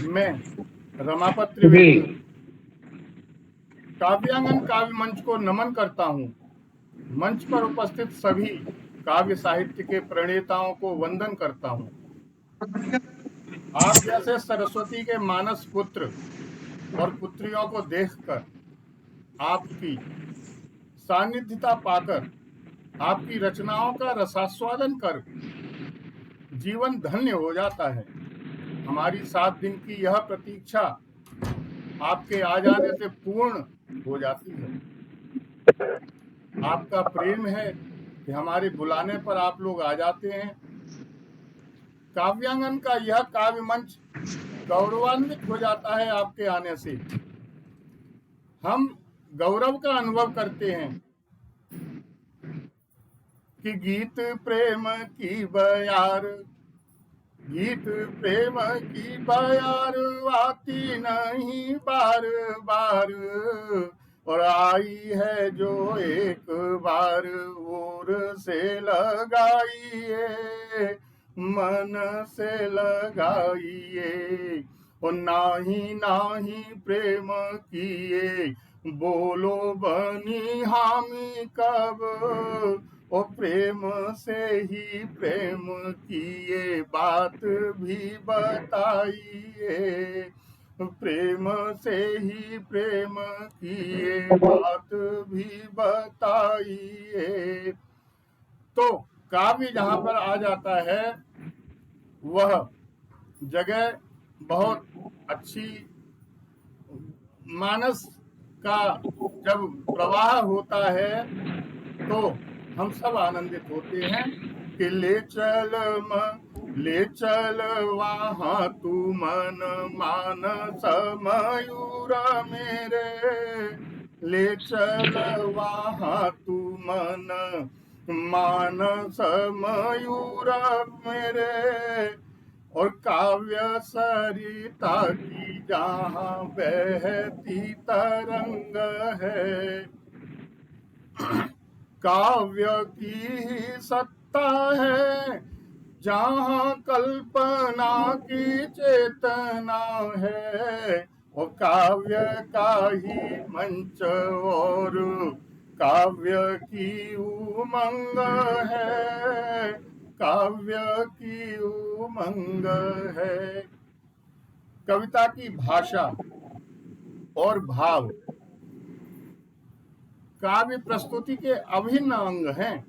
मैं रमापत जी। त्रिवेदी काव्यांगन काव्य मंच को नमन करता हूँ। मंच पर उपस्थित सभी काव्य साहित्य के प्रणेताओं को वंदन करता हूँ। आप जैसे सरस्वती के मानस पुत्र और पुत्रियों को देखकर, आपकी सानिध्यता पाकर, आपकी रचनाओं का रसास्वादन कर जीवन धन्य हो जाता है। हमारी 7 दिन की यह प्रतीक्षा आपके आ जाने से पूर्ण हो जाती है। आपका प्रेम है कि हमारे बुलाने पर आप लोग आ जाते हैं। काव्यांगन का यह काव्य मंच गौरवान्वित हो जाता है आपके आने से। हम गौरव का अनुभव करते हैं कि गीत प्रेम की बयार, गीत प्रेम की बयार आती नहीं बार बार, और आई है जो एक बार ओर से लगाइए, मन से लगाइए। और नाही नाही प्रेम किए बोलो बनी हामी कब, ओ प्रेम से ही प्रेम की ये बात भी बताइए, प्रेम से ही प्रेम की ये बात भी बताइए। तो काव्य जहाँ पर आ जाता है वह जगह बहुत अच्छी, मानस का जब प्रवाह होता है तो हम सब आनंदित होते हैं कि ले चल वहाँ तू मन मानस मयूर मेरे, ले चल वहाँ तू मन मानस मयूर मेरे। और काव्य सरिता की जहाँ बहती तरंग है, काव्य की ही सत्ता है जहाँ कल्पना की चेतना है। और काव्य का ही मंच और काव्य की उमंग है, काव्य की उमंग है। कविता की भाषा और भाव काव्य प्रस्तुति के अभिन्न अंग हैं।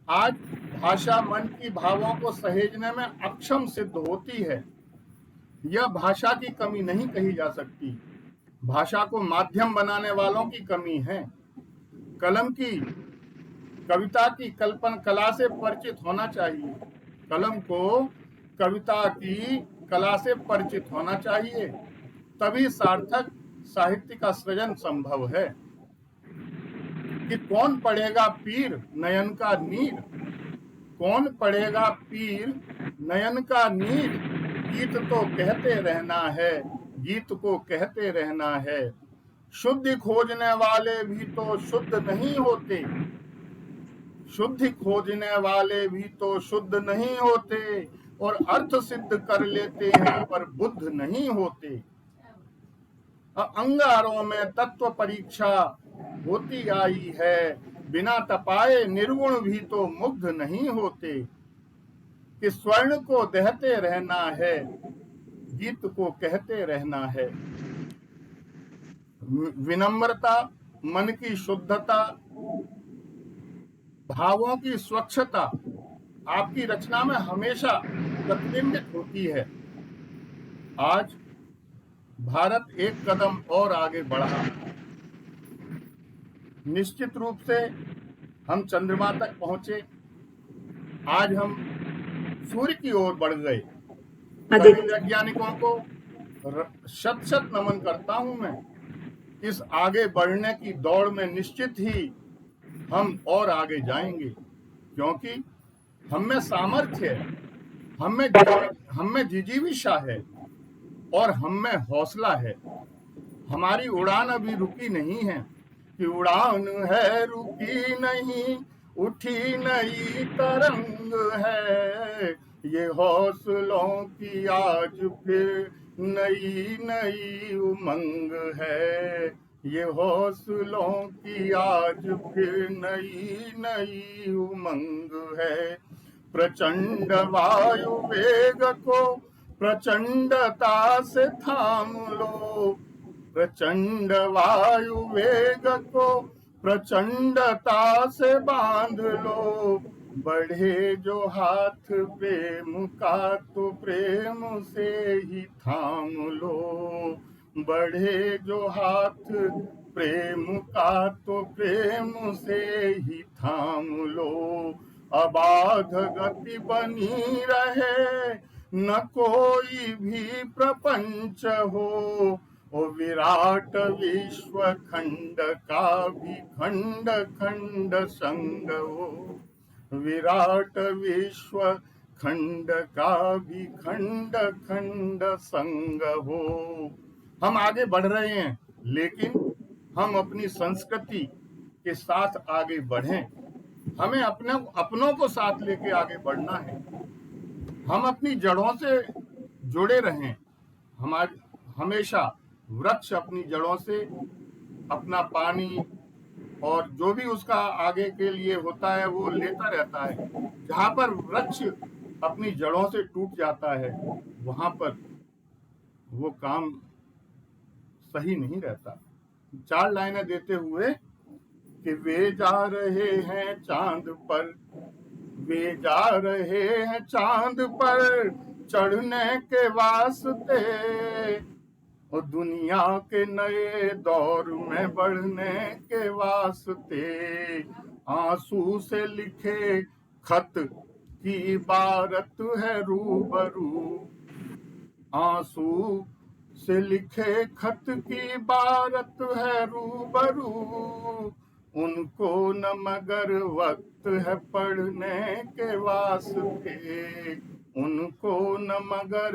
आज भाषा मन की भावों को सहेजने में अक्षम सिद्ध होती है। यह भाषा की कमी नहीं कही जा सकती, भाषा को माध्यम बनाने वालों की कमी है। कलम की कविता की कल्पना कला से परिचित होना चाहिए, कलम को कविता की कला से परिचित होना चाहिए, तभी सार्थक साहित्य का सृजन संभव है। कि कौन पढ़ेगा पीर नयन का नीर, कौन पढ़ेगा पीर नयन का नीर, गीत तो कहते रहना है, गीत को कहते रहना है। शुद्धि खोजने वाले भी तो शुद्ध नहीं होते, शुद्धि खोजने वाले भी तो शुद्ध नहीं होते, और अर्थ सिद्ध कर लेते हैं पर बुद्ध नहीं होते। अंगारों में तत्व परीक्षा होती आई है, बिना तपाए निर्गुण भी तो मुग्ध नहीं होते। कि स्वर्ण को दहते रहना है, गीत को कहते रहना है। विनम्रता, मन की शुद्धता, भावों की स्वच्छता आपकी रचना में हमेशा प्रतिबिंबित होती है। आज भारत एक कदम और आगे बढ़ा, निश्चित रूप से हम चंद्रमा तक पहुंचे, आज हम सूर्य की ओर बढ़ गए। सभी वैज्ञानिकों को शत शत नमन करता हूं मैं। इस आगे बढ़ने की दौड़ में निश्चित ही हम और आगे जाएंगे, क्योंकि हम में सामर्थ्य है, हम में जिजीविषा है और हम में हौसला है। हमारी उड़ान अभी रुकी नहीं है, कि उड़ान है रुकी नहीं, उठी नई तरंग है, ये हौसलों की आज फिर नई नई उमंग है, ये हौसलों की आज फिर नई नई उमंग है। प्रचंड वायु वेग को प्रचंडता से थाम लो, प्रचंड वायु वेग को प्रचंडता से बांध लो। बढ़े जो हाथ प्रेम का तो प्रेम से ही थाम लो, बढ़े जो हाथ प्रेम का तो प्रेम से ही थाम लो। अबाध गति बनी रहे न कोई भी प्रपंच हो, ओ विराट विश्व खंड का भी खंड खंड संग हो, विराट विश्व खंड का भी खंड खंड संग हो। हम आगे बढ़ रहे हैं, लेकिन हम अपनी संस्कृति के साथ आगे बढ़ें। हमें अपनों को साथ लेके आगे बढ़ना है। हम अपनी जड़ों से जुड़े रहें। हमेशा वृक्ष अपनी जड़ों से अपना पानी और जो भी उसका आगे के लिए होता है वो लेता रहता है। जहाँ पर वृक्ष अपनी जड़ों से टूट जाता है, वहां पर वो काम सही नहीं रहता। 4 लाइनें देते हुए कि वे जा रहे हैं चांद पर, वे जा रहे हैं चांद पर चढ़ने के वास्ते, और दुनिया के नए दौर में बढ़ने के वास्ते। आंसू से लिखे खत की बारत है रूबरू, आंसू से लिखे खत की बारत है रूबरू। उनको न मगर वक्त है पढ़ने के वास्ते, उनको न मगर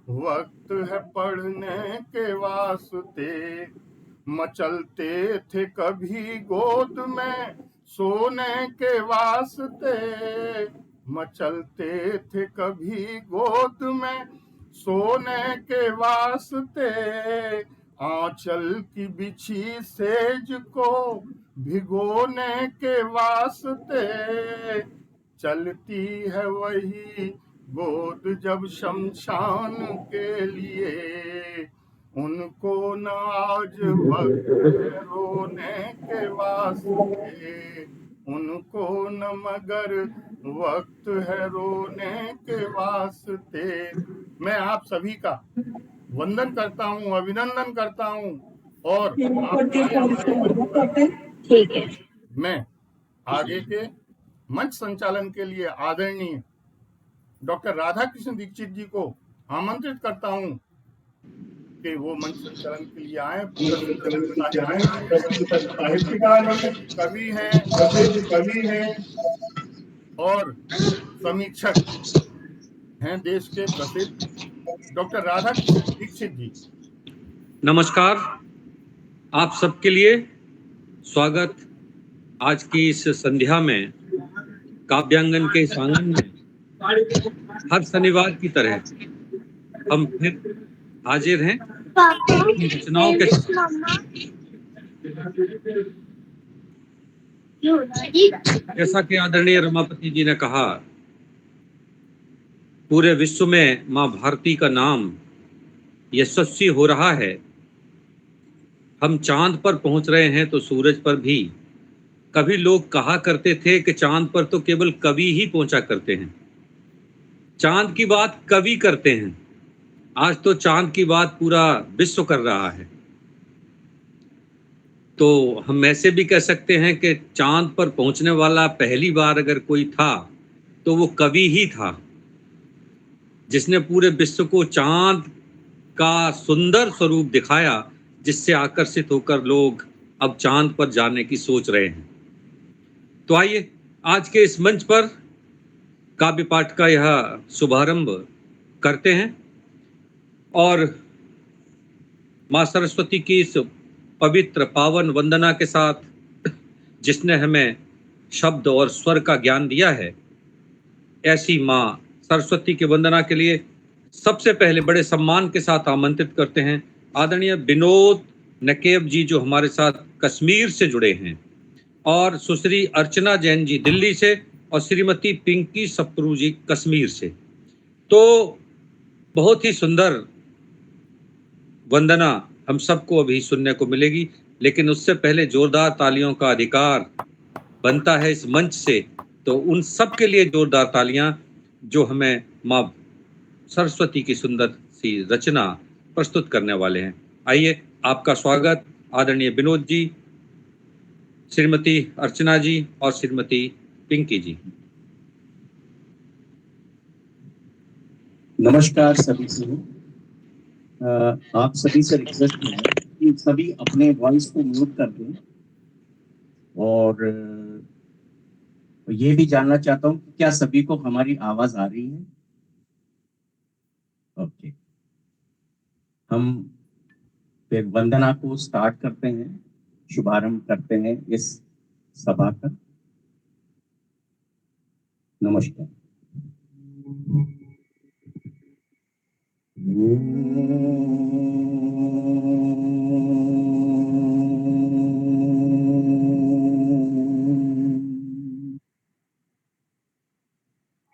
वक्त है पढ़ने के वास्ते। मचलते थे कभी गोद में सोने के वास्ते, मचलते थे कभी गोद में सोने के वास्ते। आंचल की बिछी सेज को भिगोने के वास्ते। चलती है वही गोद जब शमशान के लिए, उनको न आज वक्त है रोने के वास्ते, उनको न मगर वक्त है रोने के वास्ते। मैं आप सभी का वंदन करता हूँ, अभिनंदन करता हूँ, और ठीक है। मैं आगे के मंच संचालन के लिए आदरणीय डॉक्टर राधा कृष्ण दीक्षित जी को आमंत्रित करता हूँ कि वो मंच संचालन के लिए आए। कवि हैं और समीक्षक हैं देश के प्रसिद्ध डॉक्टर राधा कृष्ण दीक्षित जी। नमस्कार, आप सबके लिए स्वागत। आज की इस संध्या में काव्यांगन के इस आंगन में हर शनिवार की तरह हम फिर हाजिर हैं रचनाओं के जैसा कि आदरणीय रमापति जी ने कहा, पूरे विश्व में माँ भारती का नाम यशस्वी हो रहा है। हम चांद पर पहुंच रहे हैं तो सूरज पर भी। कभी लोग कहा करते थे कि चांद पर तो केवल कवि ही पहुंचा करते हैं, चांद की बात कवि करते हैं। आज तो चांद की बात पूरा विश्व कर रहा है। तो हम ऐसे भी कह सकते हैं कि चांद पर पहुंचने वाला पहली बार अगर कोई था तो वो कवि ही था, जिसने पूरे विश्व को चांद का सुंदर स्वरूप दिखाया, जिससे आकर्षित होकर लोग अब चांद पर जाने की सोच रहे हैं। तो आइए आज के इस मंच पर काव्य पाठ का यह शुभारंभ करते हैं, और माँ सरस्वती की इस पवित्र पावन वंदना के साथ जिसने हमें शब्द और स्वर का ज्ञान दिया है, ऐसी माँ सरस्वती की वंदना के लिए सबसे पहले बड़े सम्मान के साथ आमंत्रित करते हैं आदरणीय विनोद नकेब जी, जो हमारे साथ कश्मीर से जुड़े हैं, और सुश्री अर्चना जैन जी दिल्ली से, और श्रीमती पिंकी सप्रू जी कश्मीर से। तो बहुत ही सुंदर वंदना हम सबको अभी सुनने को मिलेगी, लेकिन उससे पहले जोरदार तालियों का अधिकार बनता है इस मंच से। तो उन सब के लिए जोरदार तालियां जो हमें माँ सरस्वती की सुंदर सी रचना प्रस्तुत करने वाले हैं। आइए, आपका स्वागत आदरणीय विनोद जी, श्रीमती अर्चना जी और श्रीमती पिंकी जी। नमस्कार सभी से। आप सभी से रिक्वेस्ट है कि सभी अपने वॉइस को म्यूट कर दें, और ये भी जानना चाहता हूँ कि क्या सभी को हमारी आवाज आ रही है? ओके, हम फिर वंदना को स्टार्ट करते हैं, शुभारंभ करते हैं इस सभा का। नमस्कार।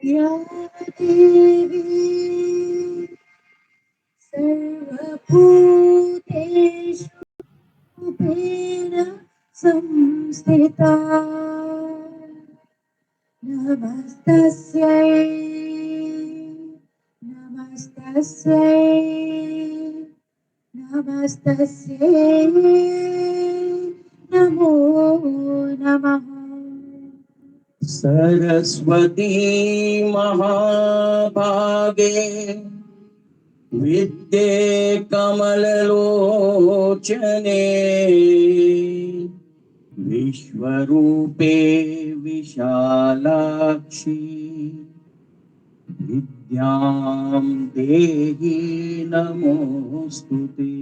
या देवी सर्वभूतेषु रूपेण संस्थिता नमस्तस्यै नमस्तस्यै नमस्तस्यै नमो नमः। सरस्वती महाभागे विद्ये कमललोचने विश्वरूपे विशालाक्षी विद्यां देहि नमोस्तुते।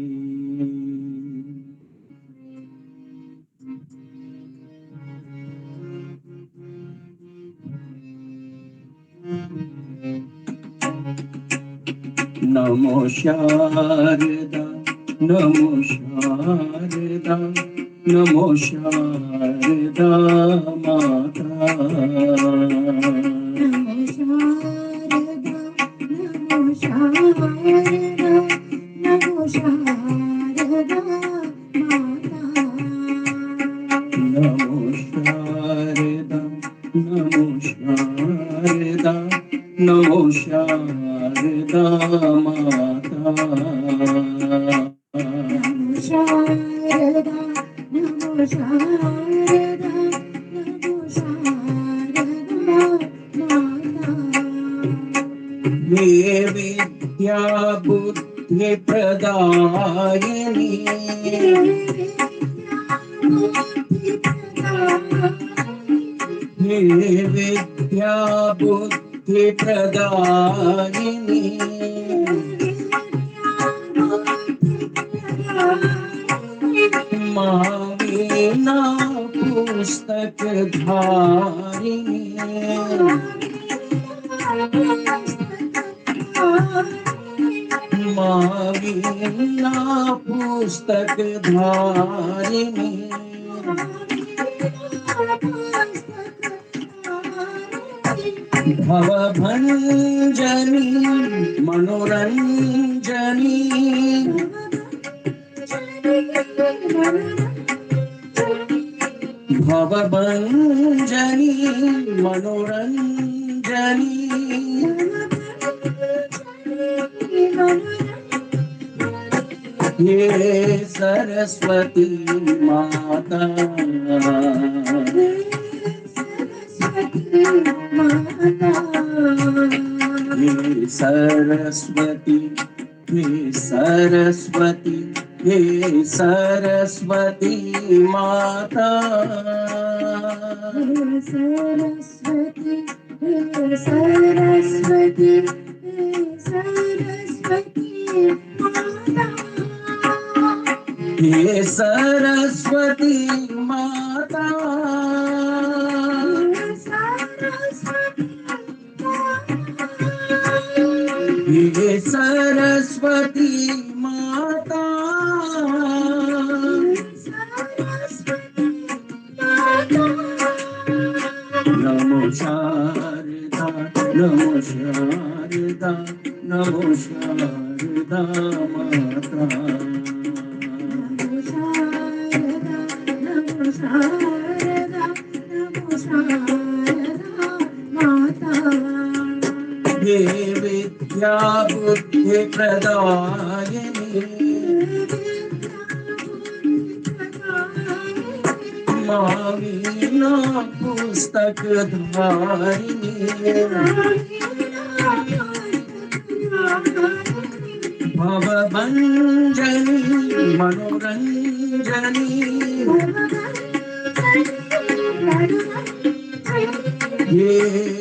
नमो शारदा नमो शारदा नमो शारदा माता। नमो शारदा नमो शारदा नमो शारदा माता। नमो शारदा नमो शारदा नमो शारदा माता। नमो शारदा नमो शारदा नमो शारदा माता। हे विद्या बुद्धि प्रदायिनी हे विद्या बुद्धि प्रदायिनी मावीना पुस्तक धारिणी मावीना पुस्तक धारिणी भवभञ्जनी मनोरञ्जनी भवभञ्जनी मनोरञ्जनी ये सरस्वती माता हे सरस्वती हे सरस्वती हे सरस्वती माता। हे सरस्वती हे सरस्वती हे सरस्वती माता। हे सरस्वती माता हे सरस्वती माता, नमो शारदा, नमो शारदा, नमो शारदा माता। हे विद्या बुद्धि प्रदायिनी, मामीना पुस्तक धारिणी, भवभञ्जनी मनोरञ्जनी, ये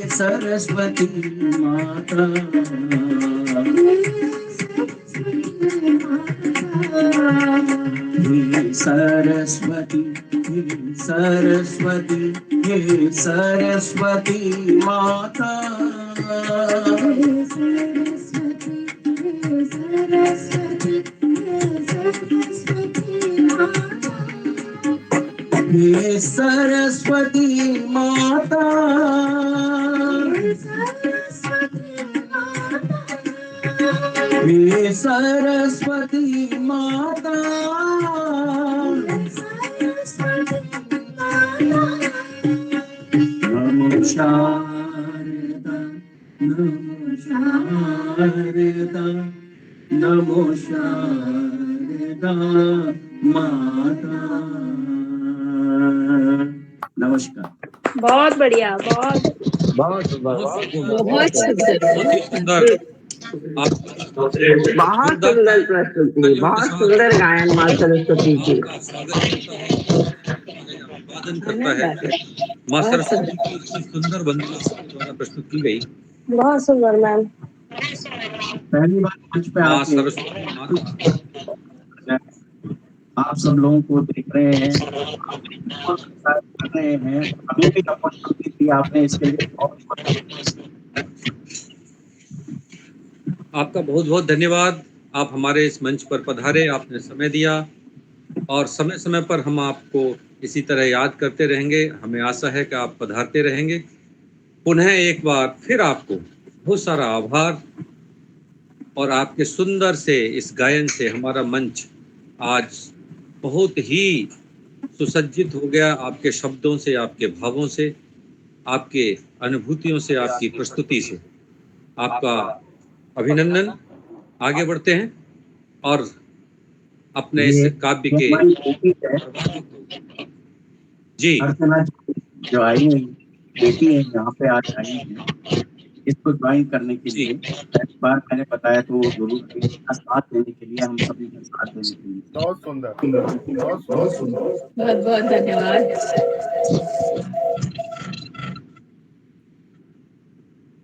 सरस्वती माता, हे सरस्वती, हे सरस्वती, हे सरस्वती माता, हे सरस्वती माता, हे सरस्वती माता, नमो शारदा, नमो शारदा, नमो शारदा माता। नमस्कार। बहुत बढ़िया, बहुत बहुत सुंदर, बहुत ही सुंदर। आप बहुत सुंदर प्रस्तुति, बहुत सुंदर गायन माँ सरस्वती की। आपका स्वागत करता हूँ, अभिवादन करता है। माँ सरस्वती की इतनी सुंदर वंदना आपके द्वारा प्रस्तुत की गई। बहुत सुंदर मैम। पहली बार मंच पे माँ आके सरस्वती माता आप सब लोगों को देख रहे हैं, कर रहे हैं, हमें भी अपॉर्चुनिटी दी आपने, इसके लिए बहुत आपका बहुत बहुत धन्यवाद। आप हमारे इस मंच पर पधारे, आपने समय दिया और समय समय पर हम आपको इसी तरह याद करते रहेंगे। हमें आशा है कि आप पधारते रहेंगे। पुनः एक बार फिर आपको बहुत सारा आभार। और आपके सुंदर से इस गायन से हमारा मंच आज बहुत ही सुसज्जित हो गया। आपके शब्दों से, आपके भावों से, आपके अनुभूतियों से, आपकी प्रस्तुति से आपका अभिनंदन। आगे बढ़ते हैं और अपने इस काव्य के जी अर्चना जो आई है, बेटी है, यहाँ पे आज आई है इसको ज्वाइन करने के लिए। एक बार मैंने बताया तो जरूर साथ देने के लिए, हम सभी का साथ देने के लिए। बहुत सुंदर, बहुत सुंदर। बहुत बहुत धन्यवाद।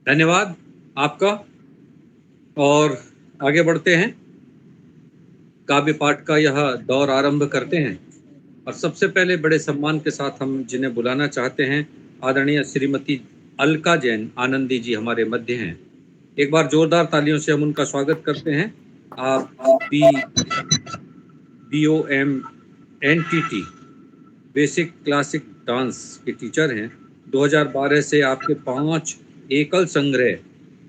धन्यवाद आपका। और आगे बढ़ते हैं, काव्य पाठ का यह दौर आरंभ करते हैं। और सबसे पहले बड़े सम्मान के साथ हम जिन्हें बुलाना चाहते हैं, आदरणीय श्रीमती अलका जैन आनंदी जी हमारे मध्य हैं। एक बार जोरदार तालियों से हम उनका स्वागत करते हैं। आप BOMNTT बेसिक क्लासिक डांस के टीचर हैं। 2012 से आपके 5 एकल संग्रह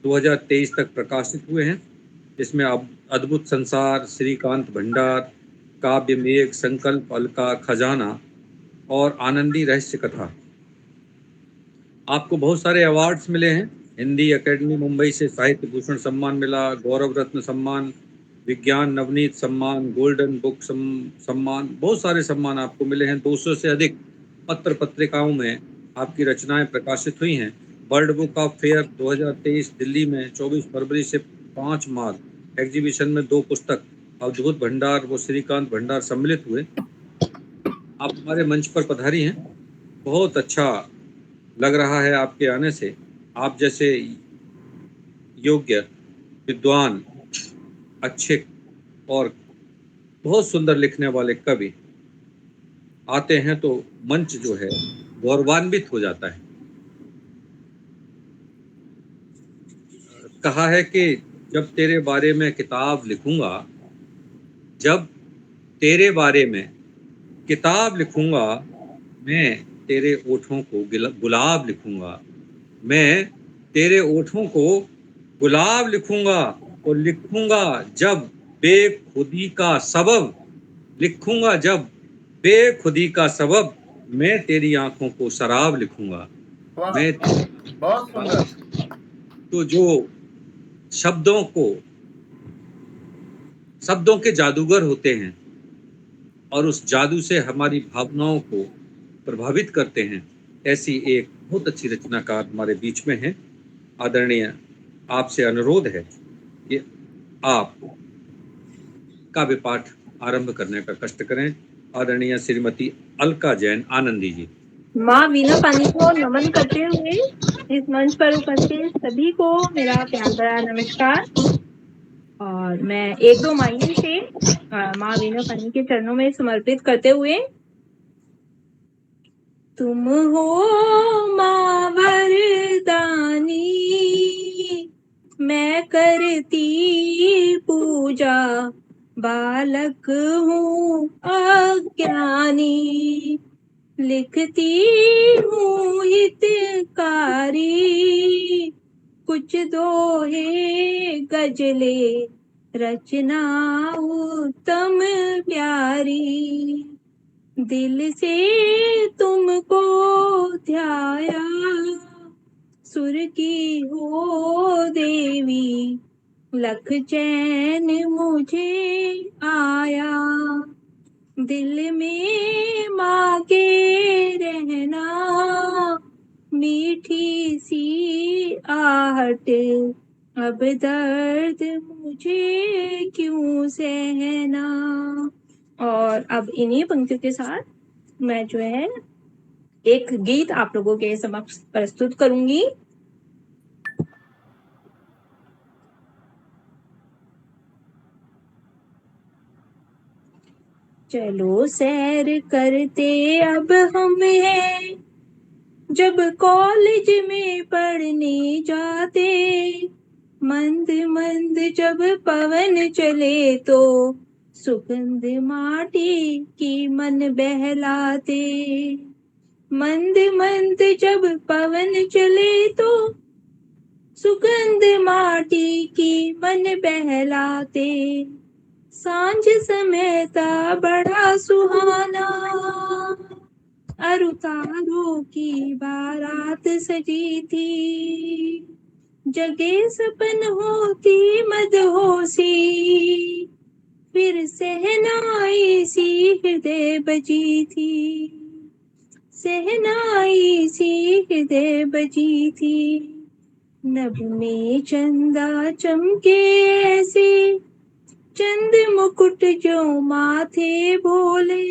2023 तक प्रकाशित हुए हैं, जिसमें अद्भुत संसार, श्रीकांत भंडार, काव्य मेघ, संकल्प, अलका, खजाना और आनंदी रहस्य कथा। आपको बहुत सारे अवार्ड्स मिले हैं। हिंदी अकेडमी मुंबई से साहित्य भूषण सम्मान मिला, गौरव रत्न सम्मान, विज्ञान नवनीत सम्मान, गोल्डन बुक सम्मान, बहुत सारे सम्मान आपको मिले हैं। 200 से अधिक पत्र पत्रिकाओं में आपकी रचनाएं प्रकाशित हुई हैं। World book of fair 2023 Delhi में 24 फरवरी से 5 मार्च एग्जीबिशन में 2 पुस्तक अद्भुत भंडार व श्रीकांत भंडार सम्मिलित हुए। आप हमारे मंच पर पधारी हैं, बहुत अच्छा लग रहा है आपके आने से। आप जैसे योग्य, विद्वान, अच्छे और बहुत सुंदर लिखने वाले कवि आते हैं तो मंच जो है गौरवान्वित हो जाता है। कहा है कि जब तेरे बारे में किताब लिखूंगा, जब तेरे बारे में किताब लिखूंगा, मैं तेरे ओठों को गुलाब लिखूंगा, मैं तेरे ओठों को गुलाब लिखूंगा, और लिखूंगा जब बेखुदी का सबब, लिखूंगा जब बेखुदी का सबब, मैं तेरी आंखों को शराब लिखूंगा। वाह, मैं बहुत सुंदर। तो जो शब्दों के जादूगर होते हैं और उस जादू से हमारी भावनाओं को प्रभावित करते हैं, ऐसी एक बहुत अच्छी रचनाकार हमारे बीच में है। आदरणीय, आपसे अनुरोध है कि आप काव्य पाठ आरंभ करने का कष्ट करें। आदरणीय श्रीमती अलका जैन आनंदी जी। माँ वीणा पानी को नमन करते हुए इस मंच पर उपस्थित सभी को मेरा प्यार भरा नमस्कार। और मैं एक दो मायने से माँ वीणा पानी के चरणों में समर्पित करते हुए, तुम हो माँ वरदानी, मैं करती पूजा, बालक हूँ अज्ञानी, लिखती हूँ हितकारी, कुछ दोहे गजले, रचना उत्तम प्यारी, दिल से तुमको ध्याया, सुर की हो देवी, लख चैन मुझे आया, दिल में माँ के रहना, मीठी सी आहट, अब दर्द मुझे क्यों सहना। और अब इन्हीं पंक्तियों के साथ मैं जो है एक गीत आप लोगों के समक्ष प्रस्तुत करूंगी। चलो सैर करते अब हम हैं, जब कॉलेज में पढ़ने जाते, मंद मंद जब पवन चले तो सुगंध माटी की मन बहलाते, मंद मंद जब पवन चले तो सुगंध माटी की मन बहलाते, सांझ समय था बड़ा सुहाना, अरुतारों की बारात सजी थी, जगे सपन होती मदहोशी, फिर सहनाई सी हृदय बजी थी, सहनाई सी हृदय बजी थी, नभ में चंदा चमके ऐसे, चंद मुकुट जो माथे बोले,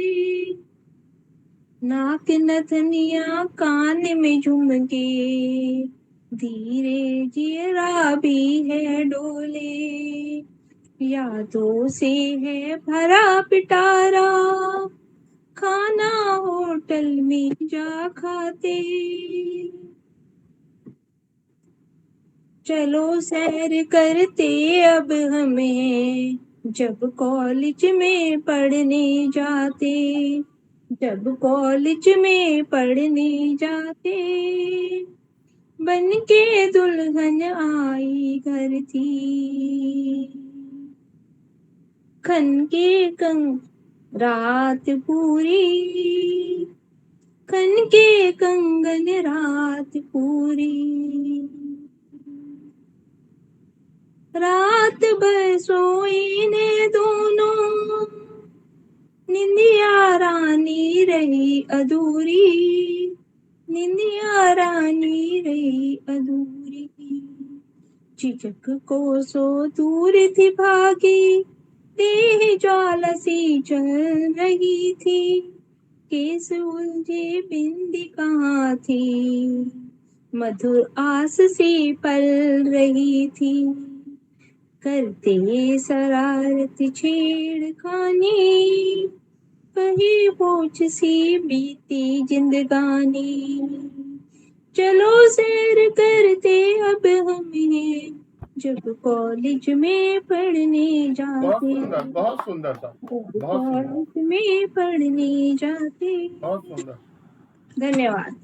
नाक नथनिया कान में झुमके, धीरे जियरा भी है डोले, यादों से है भरा पिटारा, खाना होटल में जा खाते, चलो सैर करते अब हमें, जब कॉलेज में पढ़ने जाते, जब कॉलेज में पढ़ने जाते, बन के दुल्हन आई घर थी, खन के कंग रात पूरी, खन के कंगन रात पूरी, रात भर सोई ने दोनों, निंदिया रानी रही अधूरी, निंदिया रानी रही अधूरी, झिझक को सो दूर थी भागी, देह ज्वाला सी चल रही थी, केस उलझे बिंदी कहाँ थी, मधुर आस सी पल रही थी, करते शरारत छेड़खानी, कहीं पूछ सी बीती जिंदगानी, चलो सैर करते अब हमें, जब कॉलेज में पढ़ने बहुत जाते, सुंदर, बहुत सुंदर था, जब बहुत सुंदर, कॉलेज में पढ़ने जाते। बहुत सुंदर। धन्यवाद।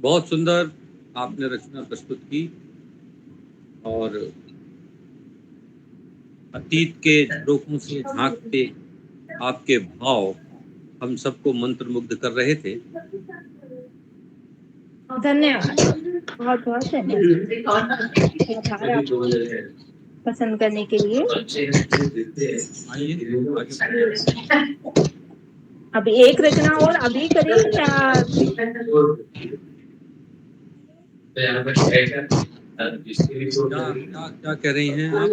बहुत सुंदर आपने रचना प्रस्तुत की और अतीत के झरोखों से झांकते आपके भाव हम सबको मंत्रमुग्ध कर रहे थे। धन्यवाद, बहुत बहुत धन्यवाद आभार आपका पसंद करने के लिए। आइए आगे। अब एक रचना और अभी करें या क्या कह रही हैं आप?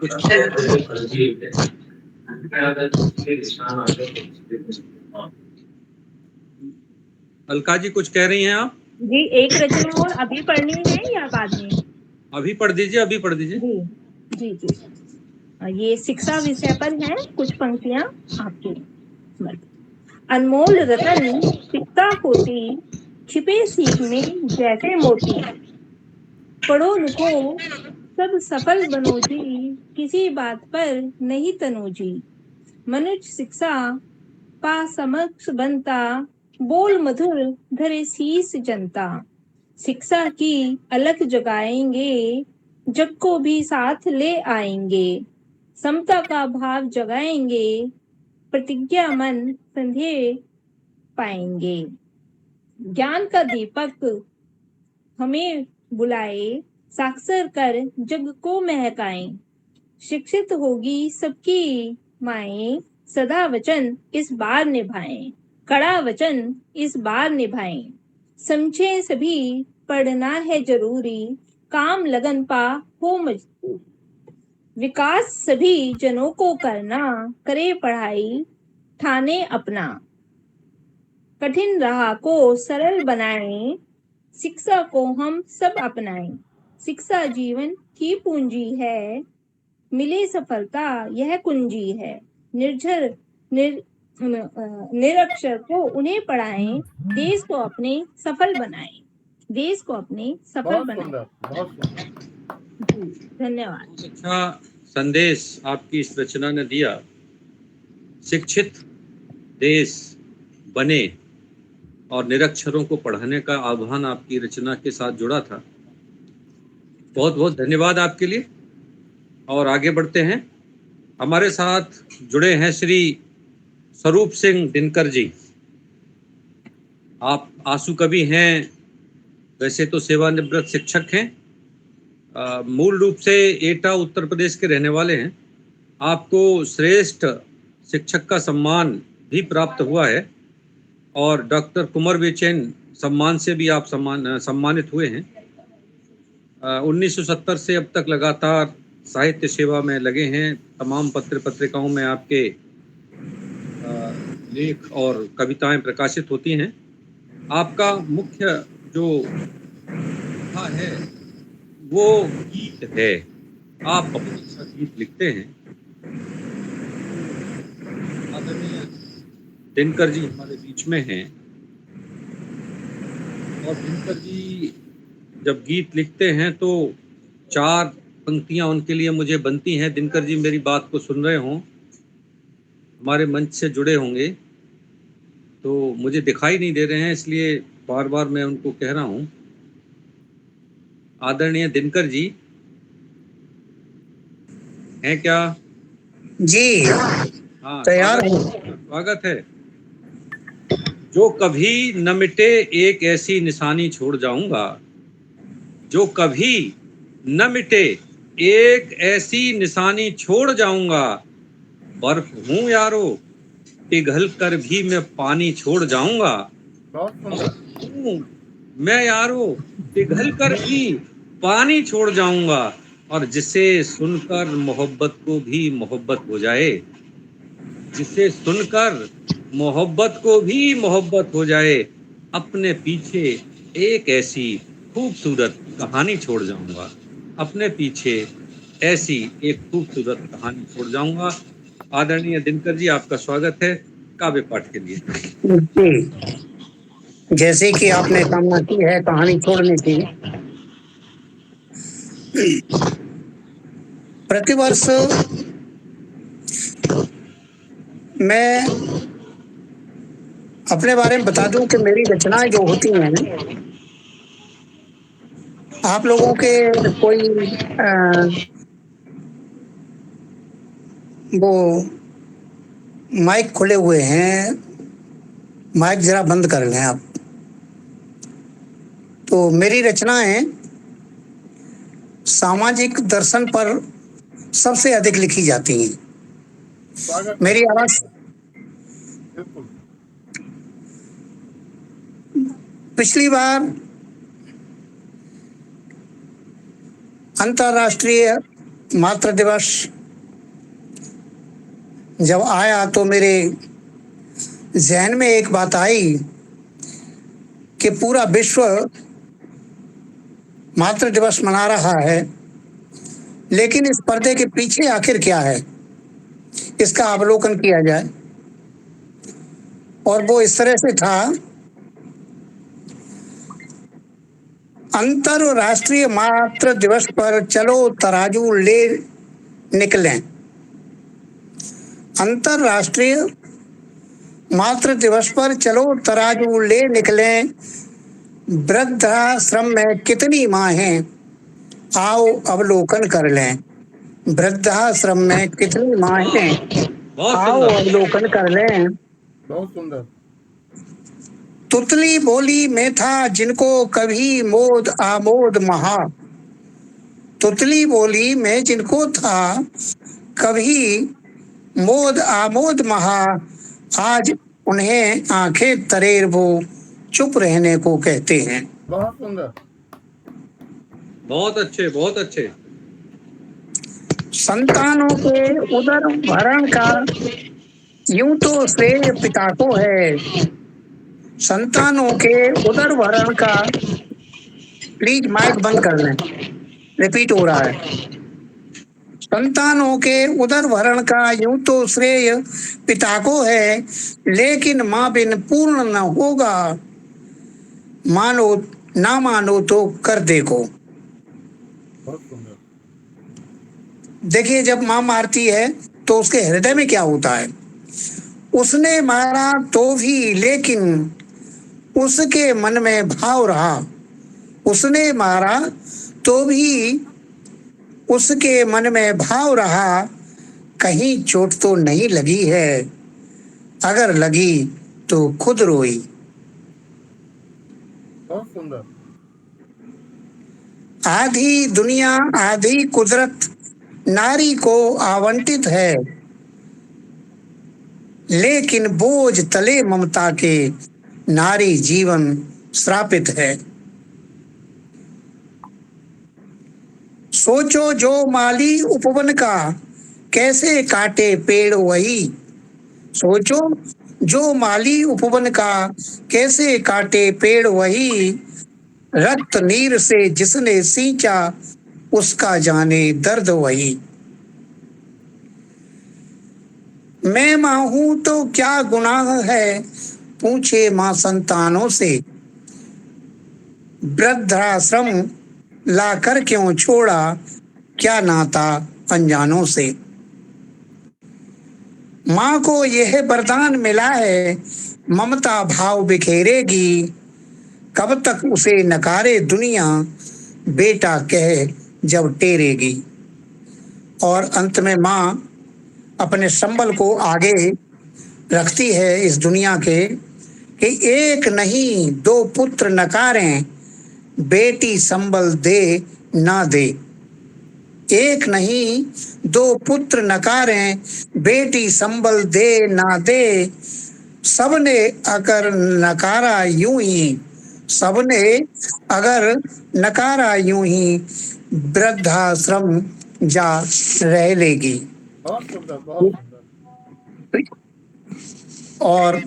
कुछ अलका जी कुछ कह रही हैं आप? जी, एक रचना और अभी पढ़नी है या बाद में? अभी पढ़ दीजिए, अभी पढ़ दीजिए। जी जी जी। ये शिक्षा विषय पर है, कुछ पंक्तियां आपके समर्पित। अनमोल रतन शिक्षा होती, छिपे सीख में जैसे मोती। पढ़ो लिखो सब सफल बनो जी, किसी बात पर नहीं तनो जी। मनुष्य शिक्षा पा समक्ष बनता, बोल मधुर धरे शीस जनता। शिक्षा की अलख जगाएंगे, जग को भी साथ ले आएंगे। समता का भाव जगाएंगे, प्रतिज्ञा मन संधे पाएंगे। ज्ञान का दीपक हमें बुलाए, साक्षर कर जग को महकाएं। शिक्षित होगी सबकी माएं, सदा वचन इस बार निभाएं। कड़ा वचन इस बार निभाएं। समझे सभी पढ़ना है जरूरी, काम लगन पा हो मजबूर। विकास सभी जनों को करना, करे पढ़ाई ठाने अपना। कठिन राह को सरल बनाएं, शिक्षा को हम सब अपनाएं। शिक्षा जीवन की पूंजी है, मिले सफलता यह कुंजी है। निरक्षर को उन्हें पढ़ाएं, देश को अपने सफल बनाएं। देश को अपने सफल बहुत बनाएं। सुंदर, बहुत सुंदर। जी धन्यवाद। अच्छा संदेश आपकी इस रचना ने दिया। शिक्षित देश बने और निरक्षरों को पढ़ाने का आह्वान आपकी रचना के साथ जुड़ा था। बहुत बहुत धन्यवाद आपके लिए। और आगे बढ़ते हैं। हमारे साथ जुड़े हैं श्री स्वरूप सिंह दिनकर जी। आप आंसू कवि हैं, वैसे तो सेवानिवृत्त शिक्षक हैं, मूल रूप से एटा उत्तर प्रदेश के रहने वाले हैं। आपको श्रेष्ठ शिक्षक का सम्मान भी प्राप्त हुआ है और डॉक्टर कुंवर बेचैन सम्मान से भी आप सम्मानित हुए हैं। 1970 से अब तक लगातार साहित्य सेवा में लगे हैं। तमाम पत्र पत्रिकाओं में आपके लेख और कविताएं प्रकाशित होती हैं। आपका मुख्य जो है वो गीत है। आप बहुत अच्छा गीत लिखते हैं। आदरणीय दिनकर जी हमारे बीच में हैं और दिनकर जी जब गीत लिखते हैं तो 4 पंक्तियां उनके लिए मुझे बनती हैं। दिनकर जी मेरी बात को सुन रहे हों, हमारे मंच से जुड़े होंगे, तो मुझे दिखाई नहीं दे रहे हैं, इसलिए बार बार मैं उनको कह रहा हूं। आदरणीय दिनकर जी हैं क्या? जी हाँ, तैयार हूँ। स्वागत है। जो कभी न मिटे एक ऐसी निशानी छोड़ जाऊंगा, जो कभी न मिटे एक ऐसी निशानी छोड़ जाऊंगा। बर्फ हूं यारो, पिघल कर भी मैं पानी छोड़ जाऊंगा। बहुत सुंदर। मैं यारो पिघल कर भी पानी छोड़ जाऊंगा। और जिसे सुनकर मोहब्बत को भी मोहब्बत हो जाए, जिसे सुनकर मोहब्बत को भी मोहब्बत हो जाए, अपने पीछे एक ऐसी खूबसूरत कहानी छोड़ जाऊंगा। अपने पीछे ऐसी एक खूबसूरत कहानी छोड़ जाऊंगा। आदरणीय दिनकर जी आपका स्वागत है काव्य पाठ के लिए। जी जैसे कि आपने कामना की है कहानी छोड़ने की, प्रतिवर्ष मैं अपने बारे में बता दूं कि मेरी रचनाएं जो होती हैं, आप लोगों के कोई वो माइक खुले हुए हैं, माइक जरा बंद कर लें आप। तो मेरी रचनाएं सामाजिक दर्शन पर सबसे अधिक लिखी जाती हैं। स्वागत है। मेरी आवाज बिल्कुल। पिछली बार अंतर्राष्ट्रीय मातृ दिवस जब आया तो मेरे जहन में एक बात आई कि पूरा विश्व मातृ दिवस मना रहा है, लेकिन इस पर्दे के पीछे आखिर क्या है, इसका अवलोकन किया जाए। और वो इस तरह से था, अंतरराष्ट्रीय मातृ दिवस पर चलो तराजू ले निकलें। अंतरराष्ट्रीय मातृ दिवस पर चलो तराजू ले निकलें, वृद्धाश्रम में कितनी माँ हैं, आओ अवलोकन कर लें। वृद्धाश्रम में कितनी माँ हैं, आओ अवलोकन कर लें। बहुत सुंदर। तुतली बोली में था जिनको कभी मोद आमोद महा। तुतली बोली में जिनको था कभी मोद आमोद महा, आज उन्हें आंखें तरेर वो चुप रहने को कहते हैं। बहुत सुंदर। बहुत अच्छे, बहुत अच्छे। संतानों के उदर भरण का यूं तो श्रेय पिता को है। संतानों के उदर भरण का, प्लीज माइक बंद कर लें, रिपीट हो रहा है। संतानों के उदर भरण का यूं तो श्रेय पिता को है, लेकिन माँ बिन पूर्ण न होगा, मानो ना मानो तो कर देखो। बहुत सुंदर। देखिए, जब माँ मारती है तो उसके हृदय में क्या होता है। उसने मारा तो भी लेकिन उसके मन में भाव रहा। उसने मारा तो भी उसके मन में भाव रहा, कहीं चोट तो नहीं लगी है, अगर लगी तो खुद रोई। बहुत सुंदर। आधी दुनिया आधी कुदरत नारी को आवंटित है, लेकिन बोझ तले ममता के नारी जीवन श्रापित है। सोचो जो माली उपवन का कैसे काटे पेड़ वही। सोचो जो माली उपवन का कैसे काटे पेड़ वही, रक्त नीर से जिसने सींचा उसका जाने दर्द वही। मैं माँ हूं तो क्या गुनाह है, पूछे माँ संतानों से। वृद्धाश्रम लाकर क्यों छोड़ा, क्या नाता अनजानों से। माँ को यह वरदान मिला है, ममता भाव बिखेरेगी, कब तक उसे नकारे दुनिया, बेटा कहे जब टेरेगी। और अंत में माँ अपने संबल को आगे रखती है इस दुनिया के, कि एक नहीं दो पुत्र नकारें, बेटी संबल दे ना दे। एक नहीं दो पुत्र नकारें, बेटी संबल दे ना दे। सबने अगर नकारा यूं ही, सबने अगर नकारा यूं ही, वृद्धाश्रम जा रह लेगी। बहुत सुंदर। बहुत सुंदर। और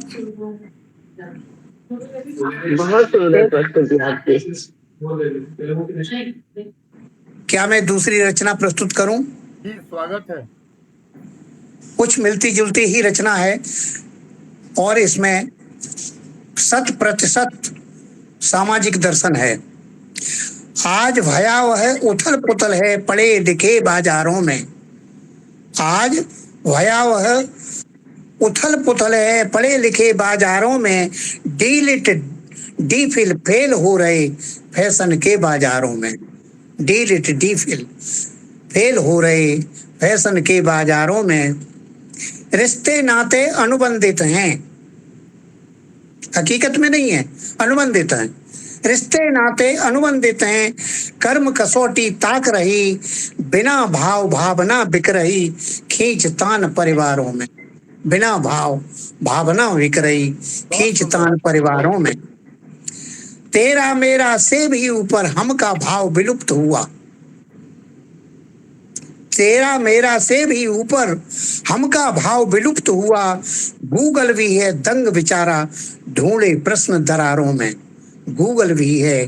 बहुत सुंदर प्रस्तुति आपकी। क्या मैं दूसरी रचना प्रस्तुत करूं? जी, स्वागत है। कुछ मिलती जुलती ही रचना है और इसमें 100% सामाजिक दर्शन है। आज भयावह उथल पुथल है पढ़े लिखे बाजारों में। आज भयावह उथल पुथल है पढ़े लिखे बाजारों में। डीलिट डीफिल फेल हो रहे फैशन के बाजारों में। डीलिट डीफिल फेल हो रहे फैशन के बाजारों में। रिश्ते नाते अनुबंधित हैं, हकीकत में नहीं है, अनुबंधित हैं। रिश्ते नाते अनुबंधित हैं। कर्म कसौटी ताक रही, बिना भाव भावना बिक रही खींच तान परिवारों में। बिना भाव भावना बिक रही खींच तान परिवारों में। तेरा मेरा से भी ऊपर हम का भाव विलुप्त हुआ। तेरा मेरा से भी ऊपर हम का भाव विलुप्त हुआ। गूगल भी है दंग विचारा ढूंढे प्रश्न दरारों में। गूगल भी है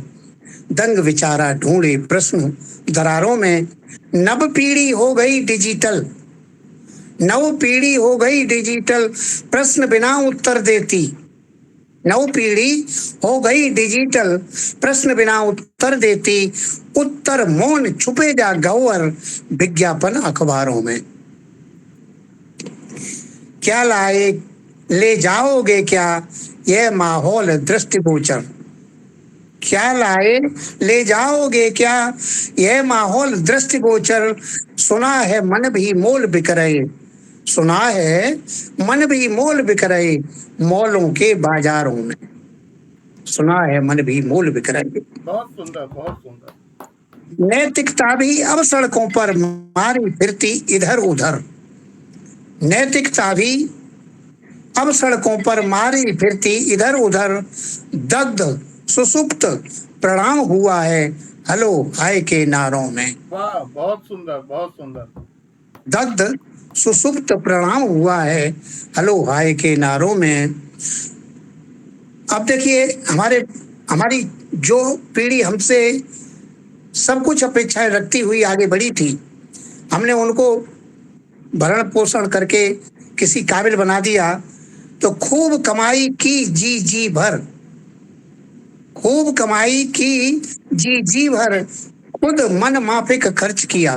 दंग विचारा ढूंढे प्रश्न दरारों में। नव पीढ़ी हो गई डिजिटल, नव पीढ़ी हो गई डिजिटल प्रश्न बिना उत्तर देती। नव पीढ़ी हो गई डिजिटल प्रश्न बिना उत्तर देती। उत्तर मौन छुपे जा गौर विज्ञापन अखबारों में। क्या लाए ले जाओगे क्या यह माहौल दृष्टिगोचर। क्या लाए ले जाओगे क्या यह माहौल दृष्टिगोचर। सुना है मन भी मोल बिक रहे, सुना है मन भी मोल बिक रहे मॉलों के बाजारों में। सुना है मन भी मोल बिक रहे। बहुत सुंदर, बहुत सुंदर। नैतिकता भी अब सड़कों पर मारी फिरती इधर उधर। नैतिकता भी अब सड़कों पर मारी फिरती इधर उधर। दग्ध सुसुप्त प्रणाम हुआ है हेलो हाय के नारों में। वाह, बहुत सुंदर, बहुत सुंदर। दग्ध सुसुप्त प्रणाम हुआ है हेलो हाय के नारों में। अब देखिए हमारी जो पीढ़ी हमसे सब कुछ अपेक्षाएं रखती हुई आगे बढ़ी थी, हमने उनको भरण पोषण करके किसी काबिल बना दिया तो खूब कमाई की जी भर, खूब कमाई की जी भर। खुद मन माफिक खर्च किया,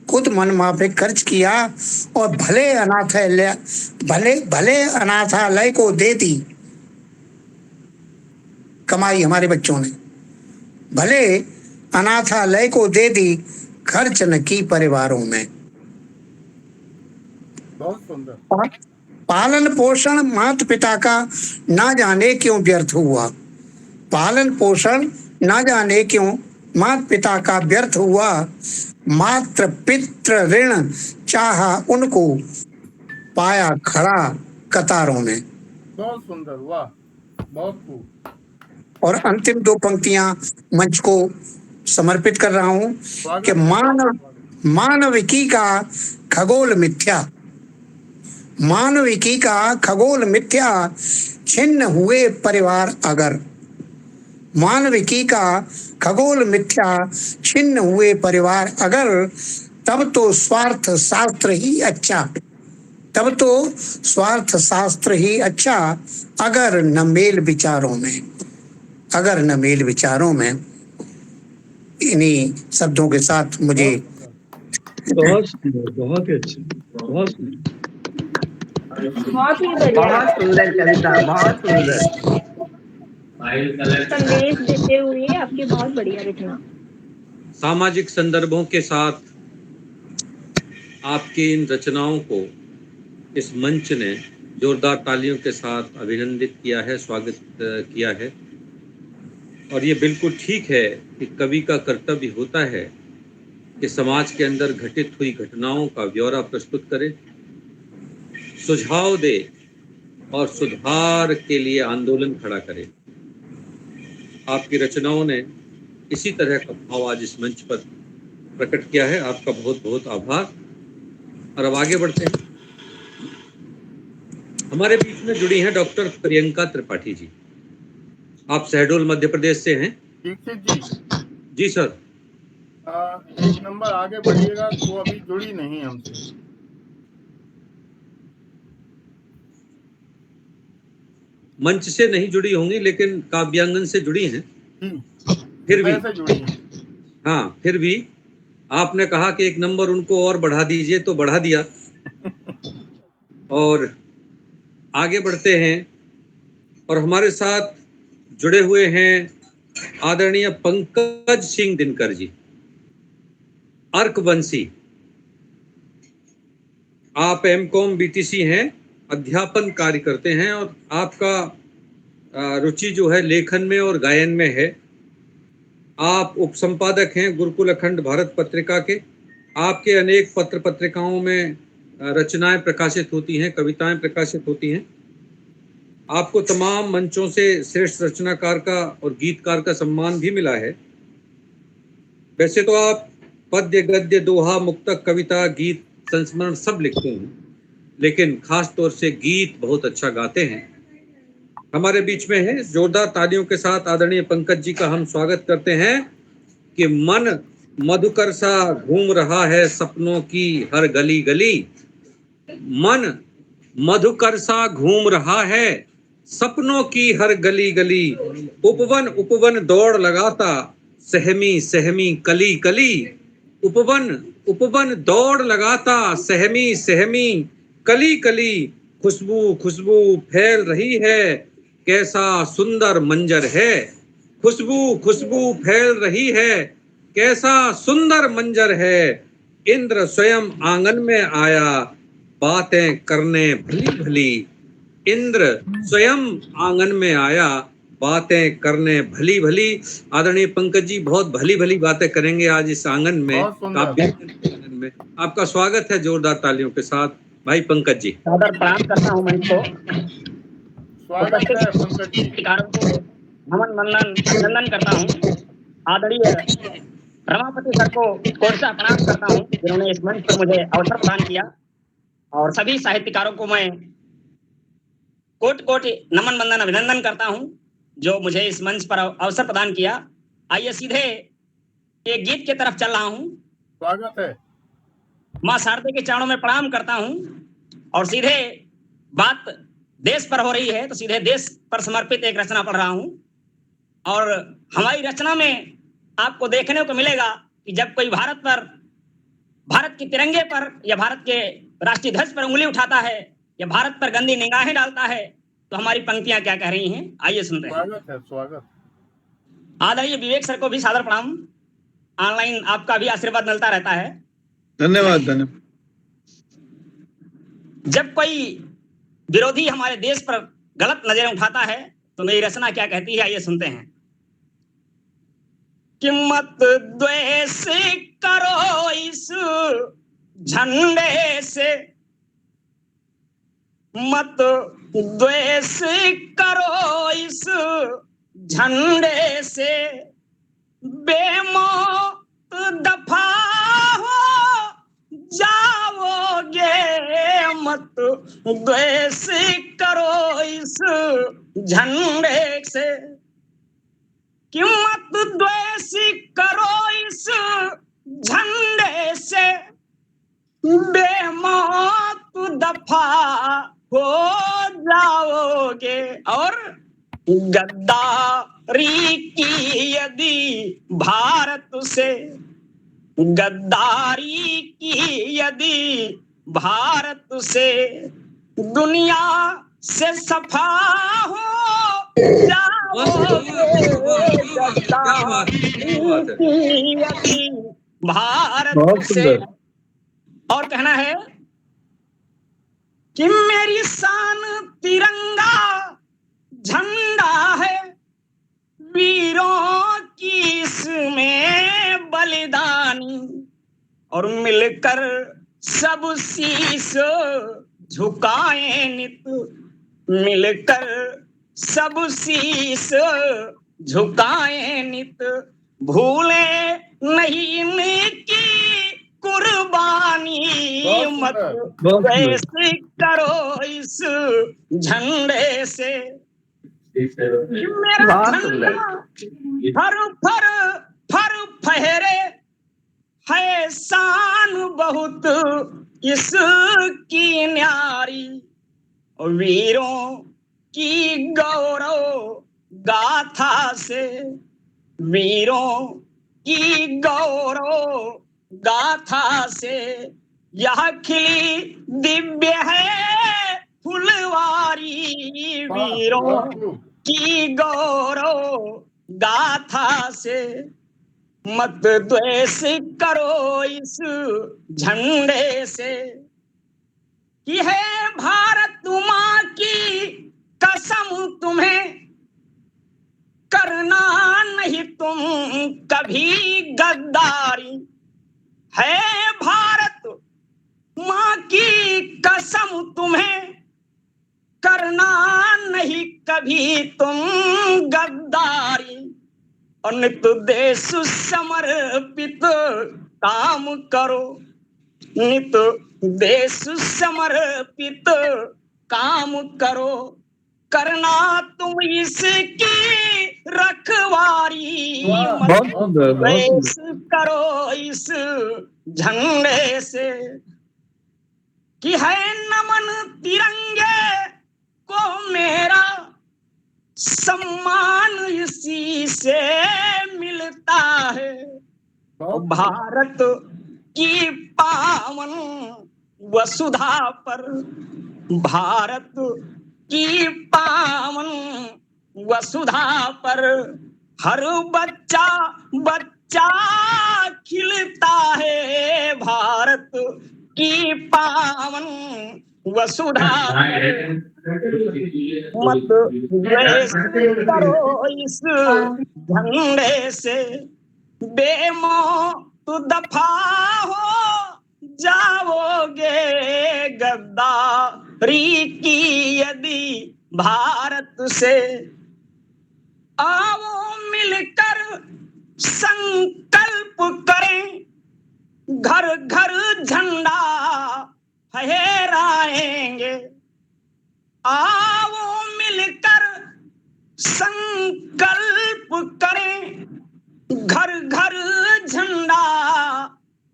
खुद मन माफिक खर्च किया और भले अनाथालय को दे दी कमाई। हमारे बच्चों ने भले अनाथालय को दे दी खर्च न की परिवारों में। बहुत सुंदर। पालन पोषण माता पिता का ना जाने क्यों व्यर्थ हुआ। पालन पोषण ना जाने क्यों माता पिता का व्यर्थ हुआ। मात्र पितृ ऋण चाहा उनको पाया खड़ा कतारों में। बहुत सुंदर, वाह, बहुत खूब। और अंतिम दो पंक्तियां मंच को समर्पित कर रहा हूं कि मानविकी का खगोल मिथ्या, मानविकी का खगोल मिथ्या छिन्न हुए परिवार अगर। मानविकी का खगोल मिथ्या छिन्न हुए परिवार अगर। तब तो स्वार्थ शास्त्र ही अच्छा, तब तो स्वार्थ शास्त्र ही अच्छा अगर न मेल विचारों में, अगर न मेल विचारों में। इन्हीं शब्दों के साथ मुझे बहुत सुंदर, बहुत ही अच्छा, बहुत सुंदर, बहुत ही बढ़िया बहुत सुंदर कविता, बहुत सुंदर संदेश देते हुए आपकी बहुत बढ़िया रचना। सामाजिक संदर्भों के साथ आपकी इन रचनाओं को इस मंच ने जोरदार तालियों के साथ अभिनंदित किया है, स्वागत किया है। और ये बिल्कुल ठीक है कि कवि का कर्तव्य होता है कि समाज के अंदर घटित हुई घटनाओं का ब्यौरा प्रस्तुत करे, सुझाव दे और सुधार के लिए आंदोलन खड़ा करे। आपकी रचनाओं ने इसी तरह का भाव आज इस मंच पर प्रकट किया है। आपका बहुत बहुत आभार। और अब आगे बढ़ते हैं। हमारे बीच में जुड़ी हैं डॉक्टर प्रियंका त्रिपाठी जी। आप शहडोल मध्य प्रदेश से हैं। दीक्षित जी, जी सर। एक नंबर आगे बढ़िएगा। वो अभी जुड़ी नहीं हमसे। मंच से नहीं जुड़ी होंगी लेकिन काव्यांगन से जुड़ी हैं। फिर भी कैसे जुड़ी हैं? हाँ, फिर भी आपने कहा कि एक नंबर उनको और बढ़ा दीजिए, तो बढ़ा दिया। और आगे बढ़ते हैं और हमारे साथ जुड़े हुए हैं आदरणीय पंकज सिंह दिनकर जी, अर्कवंशी। आप एमकॉम बीटीसी हैं, अध्यापन कार्य करते हैं और आपका रुचि जो है लेखन में और गायन में है। आप उपसंपादक हैं गुरुकुल अखंड भारत पत्रिका के। आपके अनेक पत्र पत्रिकाओं में रचनाएं प्रकाशित होती हैं, कविताएं प्रकाशित होती हैं। आपको तमाम मंचों से श्रेष्ठ रचनाकार का और गीतकार का सम्मान भी मिला है। वैसे तो आप पद्य, गद्य, दोहा, मुक्तक, कविता, गीत, संस्मरण सब लिखते हैं, लेकिन खास तौर से गीत बहुत अच्छा गाते हैं। हमारे बीच में है, जोरदार तालियों के साथ आदरणीय पंकज जी का हम स्वागत करते हैं कि मन मधुकर सा घूम रहा है सपनों की हर गली गली। मन मधुकर सा घूम रहा है सपनों की हर गली गली। उपवन उपवन दौड़ लगाता सहमी सहमी कली कली। उपवन उपवन दौड़ लगाता सहमी सहमी कली कली। खुशबू खुशबू फैल रही है कैसा सुंदर मंजर है। खुशबू खुशबू फैल रही है कैसा सुंदर मंजर है। इंद्र स्वयं आंगन में आया बातें करने भली भली। इंद्र स्वयं आंगन में आया बातें करने भली भली। आदरणीय पंकज जी बहुत भली भली बातें करेंगे आज इस आंगन में, आंगन में। आपका स्वागत है जोरदार तालियों के साथ भाई पंकज जी। सादर प्रणाम करता हूं मंच को। स्वागत है पंकज जी। साहित्यकारों को नमन वंदन अभिनंदन करता हूं। आदरणीय रमापति सर को कोटसा प्रणाम करता हूं जिन्होंने इस मंच पर मुझे अवसर प्रदान किया। और सभी साहित्यकारों को मैं कोटि कोटि नमन वंदन अभिनंदन करता हूं जो मुझे इस मंच पर अवसर प्रदान किया। आइए सीधे एक गीत की तरफ चल रहा हूं। स्वागत है। मां शारदे के चरणों में प्रणाम करता हूं और सीधे बात देश पर हो रही है तो सीधे देश पर समर्पित एक रचना पढ़ रहा हूं। और हमारी रचना में आपको देखने को मिलेगा कि जब कोई भारत के तिरंगे पर या भारत के राष्ट्रीय ध्वज पर उंगली उठाता है या भारत पर गंदी निगाहें डालता है तो हमारी पंक्तियां क्या कह रही हैं, आइए सुनते हैं। स्वागत है, स्वागत। आदरणीय विवेक सर को भी सादर प्रणाम। ऑनलाइन आपका भी आशीर्वाद मिलता रहता है। धन्यवाद धन्यवाद। जब कोई विरोधी हमारे देश पर गलत नजरें उठाता है तो मेरी रचना क्या कहती है, आइए सुनते हैं। कि मत द्वेष करो इस झंडे से, मत द्वेष करो इस झंडे से, बेमौत दफा हो जाओगे। मत द्वेष करो इस झंडे से, कि मत द्वेष करो इस झंडे से, बेमौत दफा हो जाओगे। और गद्दारी की यदि भारत से, गद्दारी की यदि भारत से, दुनिया से सफा हो जाओगे। गद्दारी की यदि भारत से। और कहना है कि मेरी शान तिरंगा झंडा है, वीरों की इसमें बलिदानी। और मिलकर सब शीश झुकाए नित, मिलकर सब शीश झुकाए नित, भूले नहीं इनकी कुर्बानी। मत द्वेष करो इस झंडे से, मेरा झंडा फर फर फर फहरे है, शान बहुत इसकी न्यारी। वीरों की गौरव गाथा से, वीरों की गौरव गाथा से यह खिली दिव्य है फुलवारी, वीरों की गौरव गाथा से मत द्वेष करो इस झंडे से, कि है भारत माँ की कसम तुम्हें करना नहीं तुम कभी गद्दारी, है भारत माँ की कसम तुम्हें करना नहीं कभी तुम गद्दारी, और नित देश समर्पित काम करो, नित देश समर्पित काम करो, करना तुम इसकी रखवारी, मत द्वेष करो इस झंडे से, कि है नमन तिरंगे को मेरा, सम्मान इसी से मिलता है, भारत की पावन वसुधा पर, भारत की पावन वसुधा पर हर बच्चा बच्चा खिलता है, भारत की पावन वसुधा पर मत द्वेष करो इस झंडे से, बेमौत दफा हो जाओगे गद्दारी की यदि भारत से, आओ मिलकर संकल्प करें, घर घर झंडा फहराएंगे, आओ मिलकर संकल्प करें, घर घर झंडा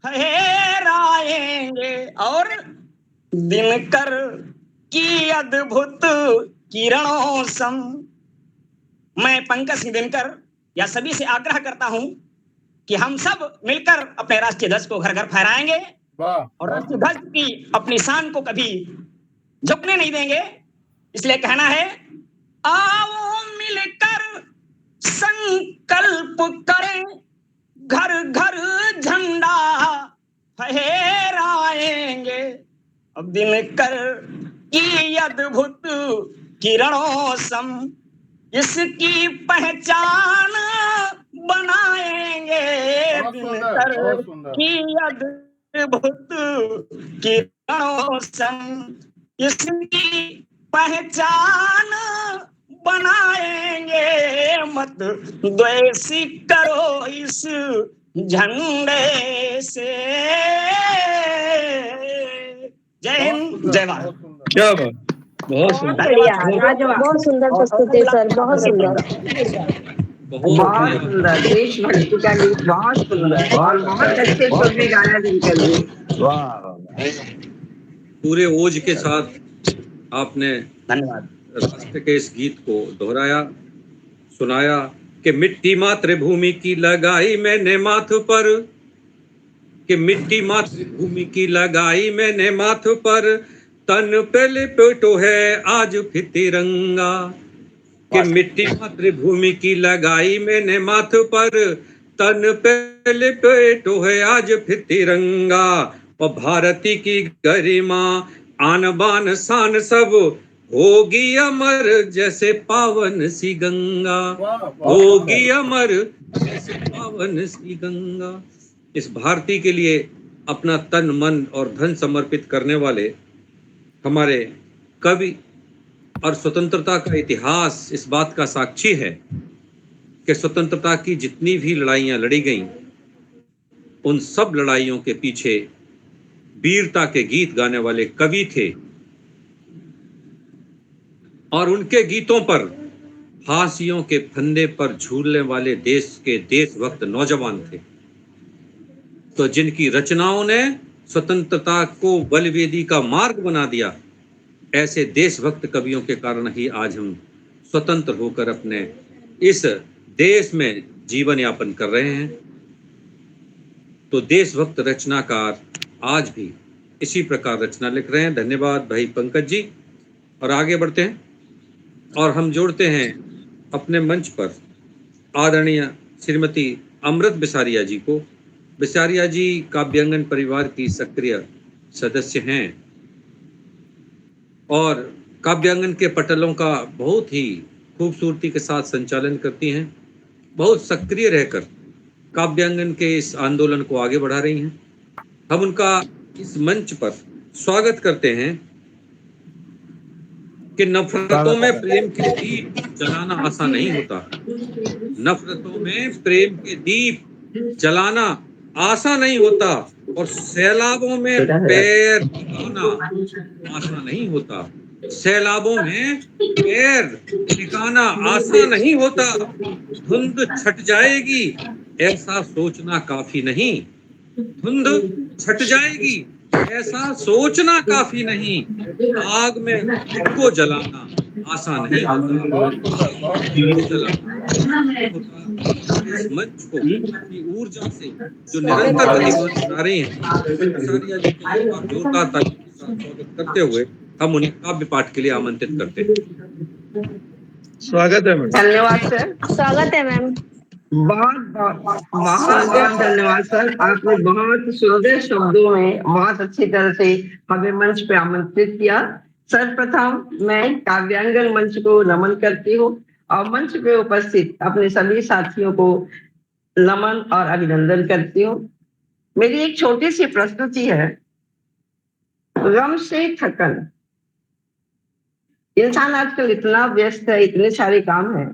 फहराएंगे, और दिनकर की अद्भुत किरणों सम। मैं पंकज सिंह दिनकर या सभी से आग्रह करता हूं कि हम सब मिलकर अपने राष्ट्रीय ध्वज को घर घर फहराएंगे और राष्ट्रीय ध्वज की अपनी शान को कभी झुकने नहीं देंगे। इसलिए कहना है, आओ मिलकर संकल्प करें, घर घर झंडा फहराएंगे, अब दिनकर की अद्भुत किरणों सम इसकी पहचान बनाएंगे, दिनकर की अद्भुत किरणों सम इसकी पहचान बनाएंगे, मत द्वेष करो इस झंडे से। जय हिंद, जय भारत। क्या बात, बहुत सुंदर, बहुत सुंदर प्रस्तुति सर, बहुत सुंदर, बहुत सुंदर, देशभक्ति का गीत बहुत सुंदर और बहुत अच्छे सुर में गाया दिनकर जी। पूरे ओज के साथ आपने धन्यवाद राष्ट्र के इस गीत को दोहराया, सुनाया कि मिट्टी मातृभूमि की लगाई मैंने माथ पर, कि मिट्टी मातृभूमि की लगाई मैंने माथ पर, तन पे लिपटो है आज फिर तिरंगा, कि मिट्टी मातृभूमि की लगाई मैंने माथ पर, तन पे लिपटो है आज फिर तिरंगा, और भारती की गरिमा आन बान शान सब होगी अमर जैसे पावन सी गंगा, होगी अमर जैसे पावन सी गंगा। इस भारती के लिए अपना तन मन और धन समर्पित करने वाले हमारे कवि और स्वतंत्रता का इतिहास इस बात का साक्षी है कि स्वतंत्रता की जितनी भी लड़ाइयां लड़ी गईं, उन सब लड़ाइयों के पीछे वीरता के गीत गाने वाले कवि थे और उनके गीतों पर फांसियों के फंदे पर झूलने वाले देश के देशभक्त नौजवान थे। तो जिनकी रचनाओं ने स्वतंत्रता को बलवेदी का मार्ग बना दिया, ऐसे देशभक्त कवियों के कारण ही आज हम स्वतंत्र होकर अपने इस देश में जीवन यापन कर रहे हैं। तो देशभक्त रचनाकार आज भी इसी प्रकार रचना लिख रहे हैं। धन्यवाद भाई पंकज जी। और आगे बढ़ते हैं और हम जोड़ते हैं अपने मंच पर आदरणीय श्रीमती अमृत बिसारिया जी को। बिसारिया जी काव्यांगन परिवार की सक्रिय सदस्य हैं और काव्यांगन के पटलों का बहुत ही खूबसूरती के साथ संचालन करती हैं। बहुत सक्रिय रहकर काव्यांगन के इस आंदोलन को आगे बढ़ा रही हैं। हम उनका इस मंच पर स्वागत करते हैं कि नफरतों में प्रेम के दीप जलाना आसान नहीं होता। नफरतों में प्रेम के दीप जलाना आसान नहीं होता और सैलाबों में पैर टिकाना आसान नहीं होता। सैलाबों में पैर टिकाना आसान नहीं होता। धुंध छट जाएगी ऐसा सोचना काफी नहीं। धुंध छट जाएगी ऐसा सोचना काफी नहीं। आग में खुद को जलाना आसान नहीं होता। इस मंच को अपनी ऊर्जा से जो निरंतर गतिविधि बना रही हैं, बिसारिया जी को एक बार जोरदार तालियों के साथ स्वागत करते हुए हम उन्हें काव्य पाठ के लिए आमंत्रित करते हैं। स्वागत है मैम। धन्यवाद सर। स्वागत है मैम। बहुत बहुत धन्यवाद सर। आपने बहुत सुंदर शब्दों में बहुत अच्छी तरह से हमें मंच पे आमंत्रित किया। सर्वप्रथम मैं काव्यांगन मंच को नमन करती हूँ और मंच पे उपस्थित अपने सभी साथियों को नमन और अभिनंदन करती हूँ। मेरी एक छोटी सी प्रस्तुति है, गम से थकन। इंसान आजकल इतना व्यस्त है, इतने सारे काम है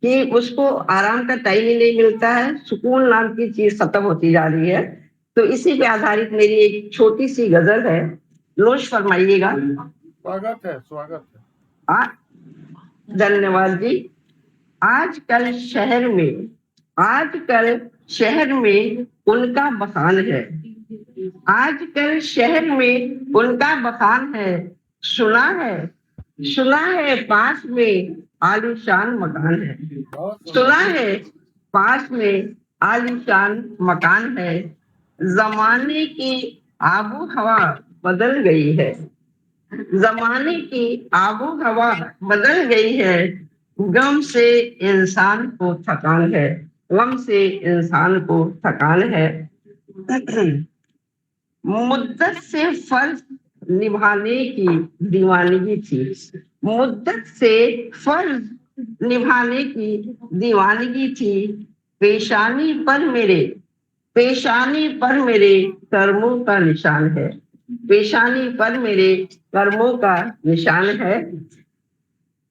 कि उसको आराम का टाइम ही नहीं मिलता है। सुकून नाम की चीज खत्म होती जा रही है। तो इसी पे आधारित मेरी एक छोटी सी गजल है, नोश फरमाइएगा। स्वागत है, स्वागत है। धन्यवाद जी। आजकल शहर में उनका बखान है। आजकल शहर में उनका बखान है। सुना है पास में आलीशान मकान है। सुना है पास में आलीशान मकान है। जमाने की आबो हवा बदल गई है। जमाने की आबो हवा बदल गई है। गम से इंसान को थकान है। गम से इंसान को थकान है। मुद्दत से फर्ज निभाने की दीवानगी थी। मुद्दत से फर्ज निभाने की दीवानगी थी। पेशानी पर मेरे कर्मों का निशान है। पेशानी पर मेरे कर्मों का निशान है।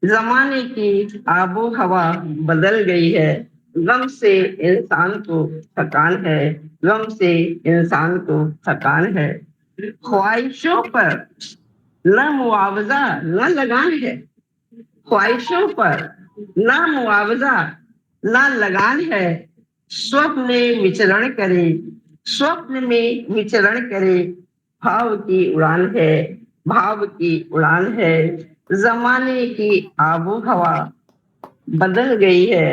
जमाने की आबो हवा बदल गई है। गम से इंसान को थकान है। गम से इंसान को थकान है। ख्वाहिशों पर न मुआवजा न लगान है। ख्वाहिशों पर न मुआवजा न लगान है। स्वप्न में विचरण करे भाव की उड़ान है। भाव की उड़ान है। जमाने की आबो हवा बदल गई है।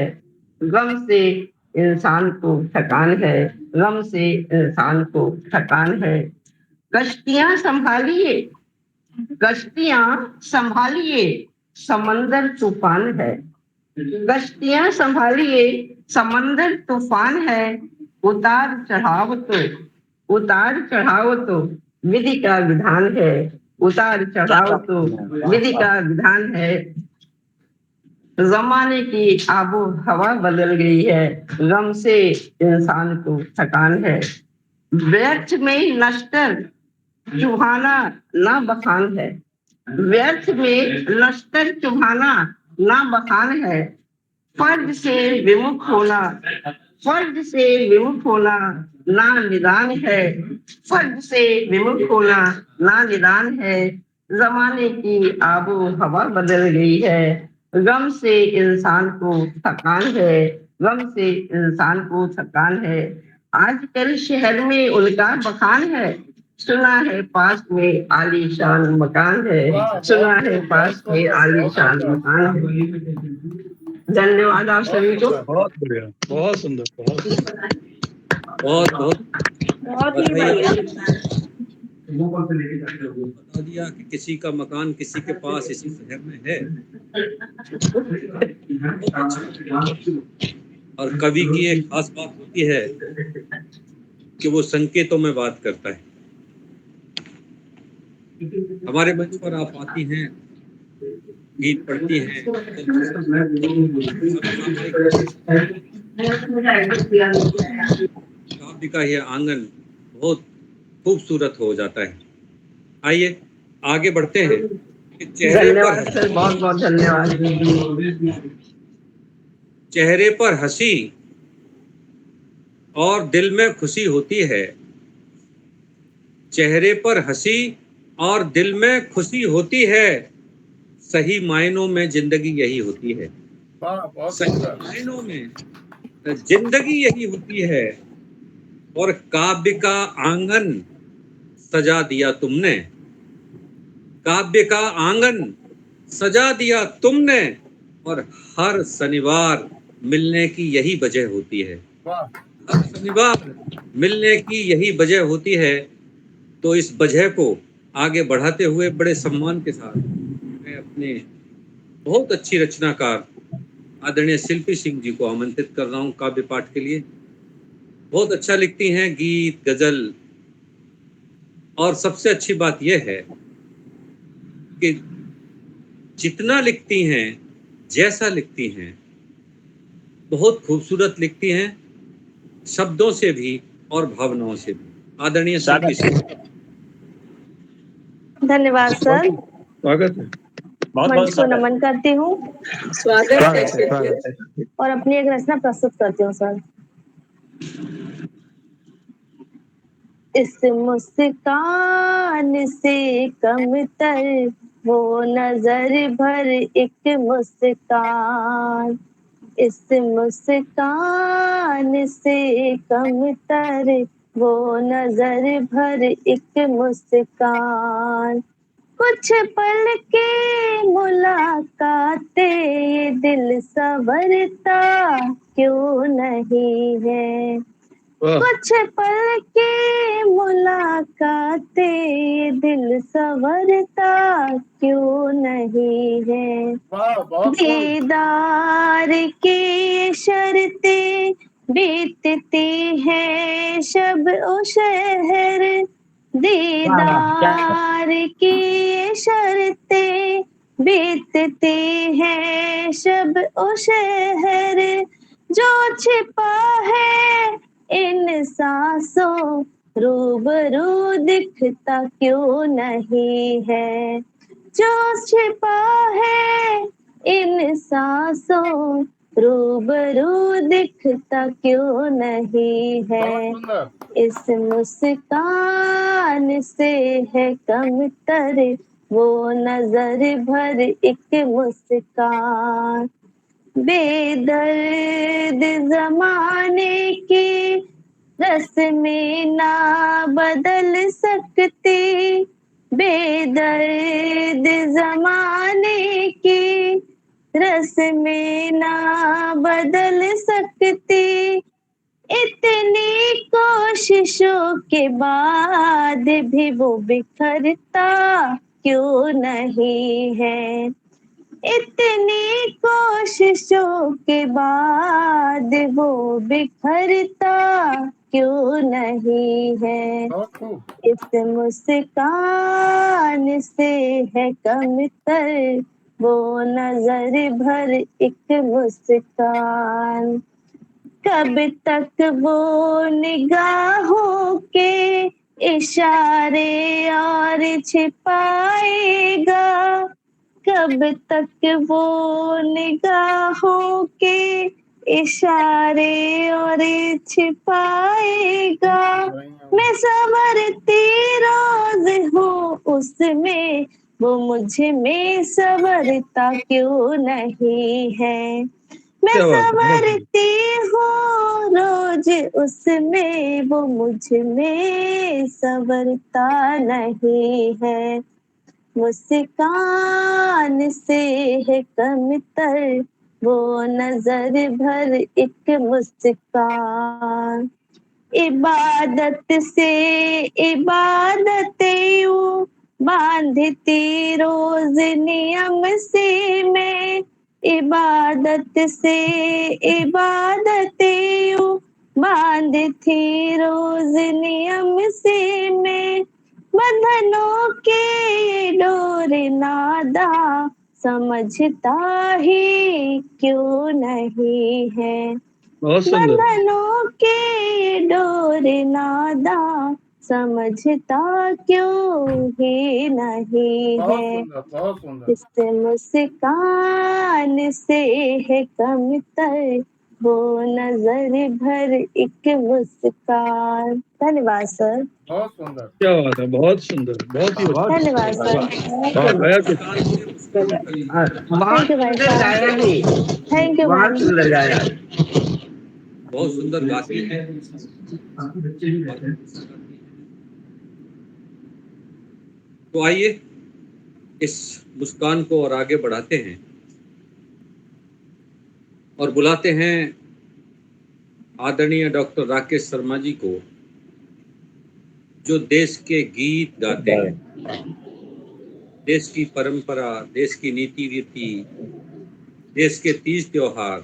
गम से इंसान को थकान है। गम से इंसान को थकान है। कश्तियां संभालिए समंदर तूफान है। कश्तियां संभालिए समंदर तूफान है। उतार चढ़ाव तो विधि का विधान है। उतार चढ़ाव तो विधि का विधान है। जमाने की आबो हवा बदल गई है। गम से इंसान को थकान है। व्यर्थ में नश्तर चुभाना ना बखान है। व्यर्थ में नश्तर चुभाना ना बखान है। फर्ज से विमुख होना ना निदान है। फर्ज से विमुख होना ना निदान है। जमाने की आबो हवा बदल गई है। गम से इंसान को थकान है। गम से इंसान को थकान है। आजकल शहर में उनका बखान है। सुना है पास में आलीशान मकान है, सुना है पास में आलीशान मकान है। धन्यवाद आप सभी को। बहुत बढ़िया, बहुत सुंदर, बहुत सुंदर। बहुत बहुत बहुत ही बधाई बढ़िया। बता दिया कि किसी का मकान किसी के पास इसी शहर में है। बहुत अच्छा। और कवि की एक खास बात होती है कि वो संकेतों में बात करता है। हमारे मंच पर आप आती हैं, गीत पढ़ती हैं, काव्य का यह आंगन बहुत खूबसूरत हो जाता है। आइए आगे बढ़ते हैं कि धन्यवाद सर, बहुत बहुत धन्यवाद। चेहरे पर हंसी और दिल में खुशी होती है। चेहरे पर हंसी और दिल में खुशी होती है। सही मायनों में जिंदगी यही होती है। बहुत सही सुंदर। मायनों में जिंदगी यही होती है। और काव्य का आंगन सजा दिया तुमने। काव्य का आंगन सजा दिया तुमने। और हर शनिवार मिलने की यही वजह होती है। हर शनिवार मिलने की यही वजह होती है। तो इस वजह को आगे बढ़ाते हुए बड़े सम्मान के साथ मैं अपने बहुत अच्छी रचनाकार आदरणीय शिल्पी सिंह जी को आमंत्रित कर रहा हूँ काव्य पाठ के लिए। बहुत अच्छा लिखती हैं गीत, गजल, और सबसे अच्छी बात यह है कि जितना लिखती हैं, जैसा लिखती हैं, बहुत खूबसूरत लिखती हैं, शब्दों से भी और भावनाओं से भी। आदरणीय शिल्पी सिंह। धन्यवाद सर। स्वागत है। मंच को नमन करती हूँ स्वागत है। और अपनी एक रचना प्रस्तुत करती हूँ सर। इस मुस्कान से कमतर वो नजर भर एक मुस्कान। इस मुस्कान से कमतर वो नजर भर एक मुस्कान। कुछ पल के मुलाकाते ये दिल संवरता क्यों नहीं है। कुछ पल के मुलाकाते ये दिल संवरता क्यों नहीं है। दीदार की शर्ते बीतती है शब ओ शहर। दीदार की शर्ते बीतती है शब ओ शहर। जो छिपा है इन सांसों रूबरू दिखता क्यों नहीं है। जो छिपा है इन सांसों रूबरू दिखता क्यों नहीं है। इस मुस्कान से है कमतर वो नजर भर एक मुस्कान। बेदर्द जमाने की रस्में ना बदल सकती। बेदर्द जमाने की रस्में ना बदल सकती। इतनी कोशिशों के बाद भी वो बिखरता क्यों नहीं है। इतनी कोशिशों के बाद वो बिखरता क्यों नहीं है। इस मुस्कान से है कमतर वो नजर भर एक मुस्कान। कब तक वो निगाहों के इशारे और छिपाएगा। कब तक वो निगाहों के इशारे और छिपाएगा। मैं संवरती रोज हूँ उसमें वो मुझ में संवरता क्यों नहीं है। मैं क्या बात है, बहुत संवरती हूँ रोज उसमें, वो मुझ में संवरता नहीं है। मुस्कान से है कमतर वो नजर भर एक मुस्कान। इबादत से इबादतें यूं बांधती रोज नियम से मैं। इबादत से इबादतें यूं बांधती रोज नियम से मैं। बंधनों के डोर नादा समझता ही क्यों नहीं है। बहुत सुंदर। बंधनों के डोर नादा समझता क्यों ही नहीं बहुत है। सुंदर, बहुत सुंदर। इस मुस्कान से है कमतर वो नजर भर एक मुस्कान। धन्यवाद सर। बहुत सुंदर। क्या बात है, बहुत सुंदर, बहुत ही अच्छा। धन्यवाद सर। आया कुछ। बहुत थैंक यू भाई सुंदर साहब। गाया जी, थैंक यू बहुत भाई। सुंदर गाया। बहुत सुंदर गाती है। तो आइए इस मुस्कान को और आगे बढ़ाते हैं और बुलाते हैं आदरणीय डॉक्टर राकेश शर्मा जी को, जो देश के गीत गाते हैं, देश की परंपरा, देश की नीति रीति, देश के तीज त्योहार,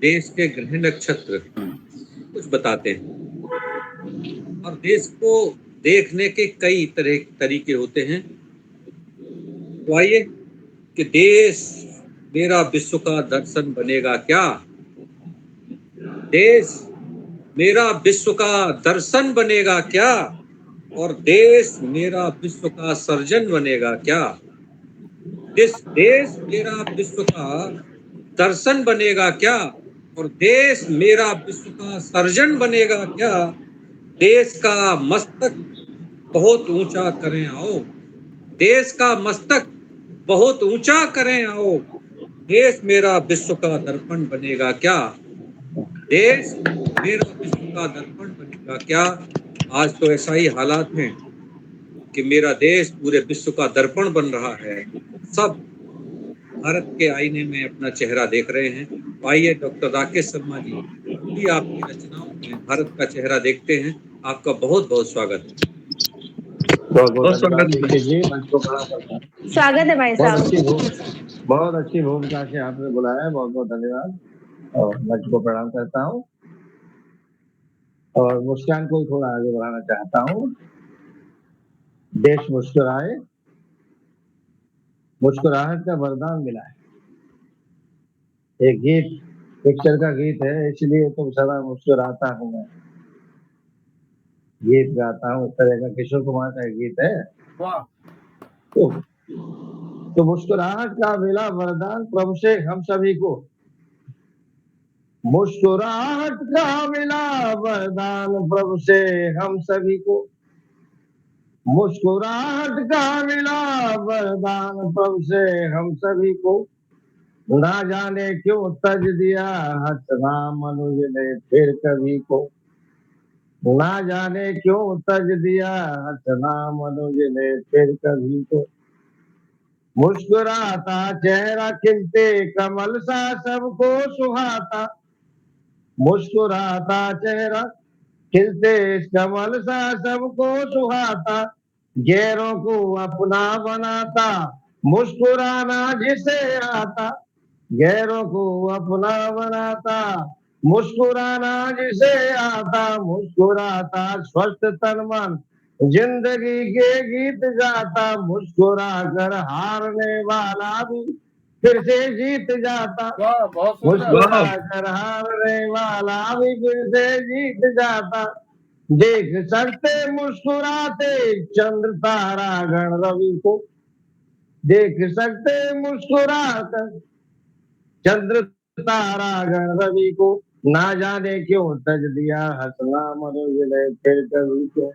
देश के ग्रह नक्षत्र कुछ बताते हैं। और देश को देखने के कई तरीके होते हैं। तो आइए कि देश मेरा विश्व का दर्शन बनेगा क्या, देश मेरा विश्व का दर्शन बनेगा क्या, और देश मेरा विश्व का सर्जन बनेगा क्या। देश मेरा विश्व का दर्शन बनेगा क्या, और देश मेरा विश्व का सर्जन बनेगा क्या। देश का मस्तक बहुत ऊंचा करें आओ, देश का मस्तक बहुत ऊंचा करें आओ। देश मेरा विश्व का दर्पण बनेगा क्या, देश मेरा विश्व का दर्पण बनेगा क्या। आज तो ऐसा ही हालात हैं कि मेरा देश पूरे विश्व का दर्पण बन रहा है। सब भारत के आईने में अपना चेहरा देख रहे हैं। तो आइए डॉक्टर राकेश शर्मा जी भी आपकी रचनाओं में भारत का चेहरा देखते हैं। आपका बहुत बहुत स्वागत है। बहुत स्वागत है। जी, मंच को खड़ा करता हूं। स्वागत है भाई साहब। बहुत अच्छी भूमिका से आपने बुलाया, बहुत बहुत धन्यवाद। और मंच को प्रणाम करता हूँ और मुस्कान को थोड़ा आगे बढ़ाना चाहता हूँ। देश मुस्कुराए, मुस्कुराहट का वरदान मिला है। एक गीत, पिक्चर का गीत है, इसलिए तुम सदा मुस्कुराता हूँ मैं, गीत गाता हूँ। इस तरह का किशोर कुमार का एक गीत है। वाह। तो मुस्कुराहट का मिला वरदान प्रभु से हम सभी को, मुस्कुराहट का मिला वरदान प्रभु से हम सभी को, मुस्कुराहट का मिला वरदान प्रभु से हम सभी को। ना जाने क्यों तज दिया हंसना मनुज ने फिर कभी को, ना जाने क्यों तज दिया हंसना मनुज ने फिर कभी को। मुस्कुराता चेहरा खिलते कमल सा सबको सुहाता, मुस्कुराता चेहरा खिलते कमल सा सबको सुहाता। गैरों को अपना बनाता मुस्कुराना जिसे आता, गैरों को अपना बनाता मुस्कुराना जिसे आता। मुस्कुराता स्वस्थ तन मन जिंदगी के गीत गाता, मुस्कुरा कर हारने वाला भी फिर से जीत जाता, वाह, बहुत सुंदर। मुस्कुरा कर हारने वाला भी फिर से जीत जाता। देख सकते मुस्कुराते चंद्र तारा गण रवि को, देख सकते मुस्कुराकर चंद्र तारा गण रवि को। ना जाने क्यों तज दिया हंसना मनुज ने फिर कभी को,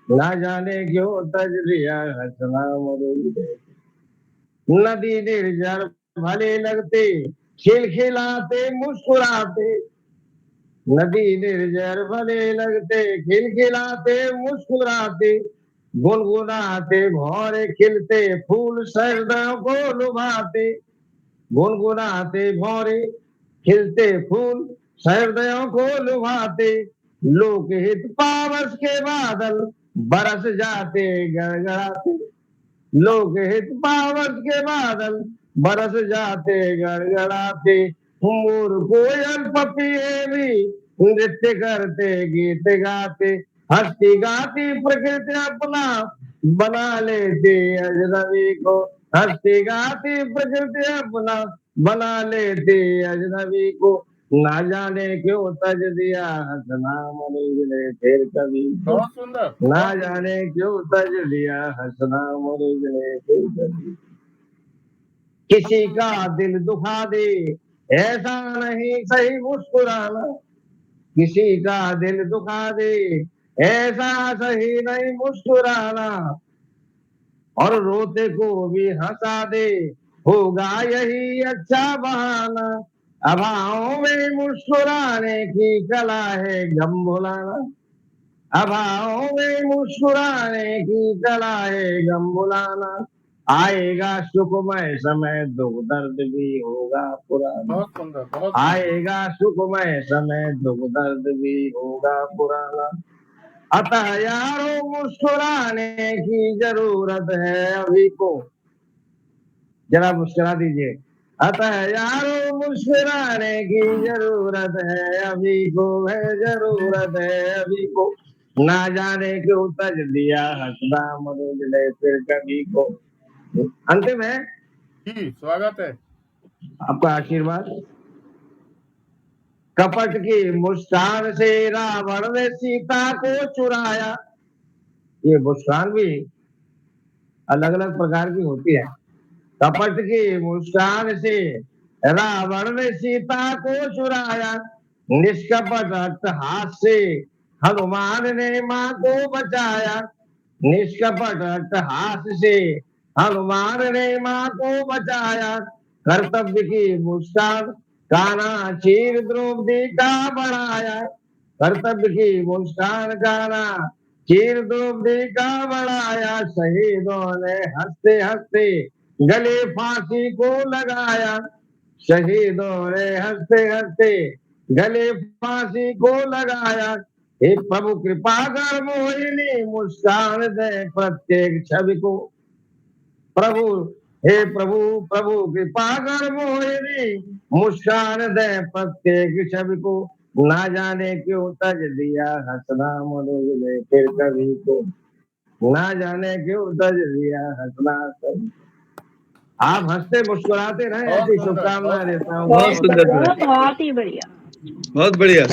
ना जाने क्यों तज दिया हंसना मनुज ने। नदी निर्जर भले लगते खिलखिलाते मुस्कुराते नदी निर्जर भले लगते, खिलखिलाते मुस्कुराते गुनगुनाते भौरे खिलते फूल हृदयों को लुभाते, गुनगुनाते भौरे खिलते फूल हृदयों को लुभाते, लोकहित पावस के बादल बरस जाते गड़गड़ाते, लोकहित पावस के बादल बरस जाते गड़गड़ाते, मोर कोयल पपीहे भी नृत्य करते गीत गाते, हंसती गाती प्रकृति अपना बना लेती अजनबी को, हंसती गाती प्रकृति अपना बना लेती अजनबी को, ना जाने क्यों तज दिया हंसना मनुज ने फिर कभी को, बहुत सुंदर। ना जाने क्यों तज दिया हंसना मनुज ने फिर कभी। किसी का दिल दुखा दे ऐसा नहीं सही मुस्कुराना, किसी का दिल दुखा दे ऐसा सही नहीं मुस्कुराना, और रोते को भी हंसा दे होगा यही अच्छा बहाना, अभावों में मुस्कुराने की कला है गम भुलाना, अभावों में मुस्कुराने की कला है गम भुलाना, आएगा सुखमय समय दुख दर्द भी होगा पुराना, बहुत सुंदर, बहुत सुंदर। आएगा सुखमय समय दुख दर्द भी होगा पुराना, अतः यारों मुस्कुराने की जरूरत है अभी को, जरा मुस्कुरा दीजिए, अतः यारों मुस्कुराने की जरूरत है अभी को, है जरूरत है अभी को, ना जाने क्यों तज दिया हंसना मनुज ने फिर कभी को। अंतिम है जी, स्वागत है। आपका आशीर्वाद। कपट की मुस्कान से रावण ने सीता को चुराया, ये मुस्कान भी अलग अलग प्रकार की होती है। कपट की मुस्कान से रावण ने सीता को चुराया, निष्कपट अट्टहास से हनुमान ने माँ को बचाया, निष्कपट अट्टहास से हनुमान ने माँ को बचाया, कर्तव्य की मुस्कान काना चीर द्रौपदी का बढ़ाया, कर्तव्य की मुस्कान काना चीर द्रौपदी का बढ़ाया, शहीदों ने हंसते हंसते गले फांसी को लगाया, शहीदों ने हंसते हंसते गले फांसी को लगाया, हे प्रभु कृपा कर मोहिनी मुस्कान दे प्रत्येक छवि को, प्रभु हे प्रभु प्रभु कृपा कर मोहिनी मुस्कान दे प्रत्येक छवि को, ना जाने क्यों तज दिया हंसना मनुज ने फिर कभी को, ना जाने क्यों तज दिया हंसना कभी। आप हंसते मुस्कुराते रहे, बहुत ऐसी सुंदर, शुभकामना बहुत देता हूँ। बहुत सुंदर सर, बहुत ही बढ़िया। बहुत बढ़िया।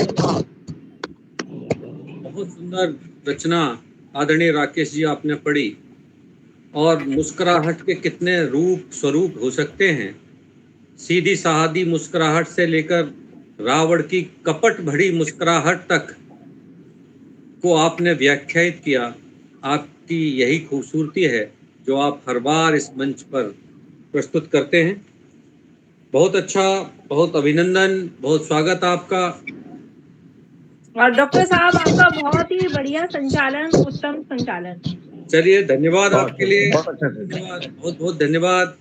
बहुत सुंदर रचना आदरणीय राकेश जी आपने पढ़ी, और मुस्कुराहट के कितने रूप स्वरूप हो सकते हैं। सीधी सादी मुस्कुराहट से लेकर रावण की कपट भरी मुस्कुराहट तक को आपने व्याख्यायित किया। आपकी यही खूबसूरती है जो आप हर बार इस मंच पर प्रस्तुत करते हैं। बहुत अच्छा, बहुत अभिनंदन, बहुत स्वागत आपका। और डॉक्टर साहब आपका बहुत ही बढ़िया संचालन, उत्तम संचालन। चलिए, धन्यवाद आपके लिए, बहुत अच्छा धन्यवाद, बहुत बहुत धन्यवाद।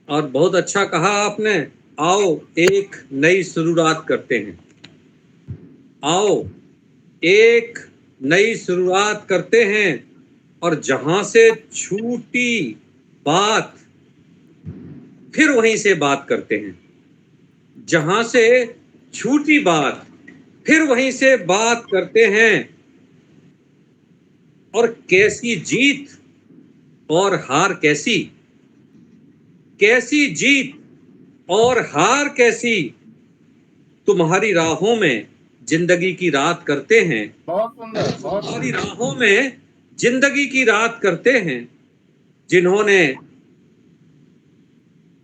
और बहुत अच्छा कहा आपने। आओ एक नई शुरुआत करते हैं, आओ एक नई शुरुआत करते हैं, और जहां से छूटी बात फिर वहीं से बात करते हैं, जहां से छूटी बात फिर वहीं से बात करते हैं। और कैसी जीत और हार कैसी, कैसी जीत और हार कैसी, तुम्हारी राहों में जिंदगी की रात करते हैं। बहुत सुंदर, बहुत तुम्हारी सुंदर। राहों में जिंदगी की रात करते हैं, जिन्होंने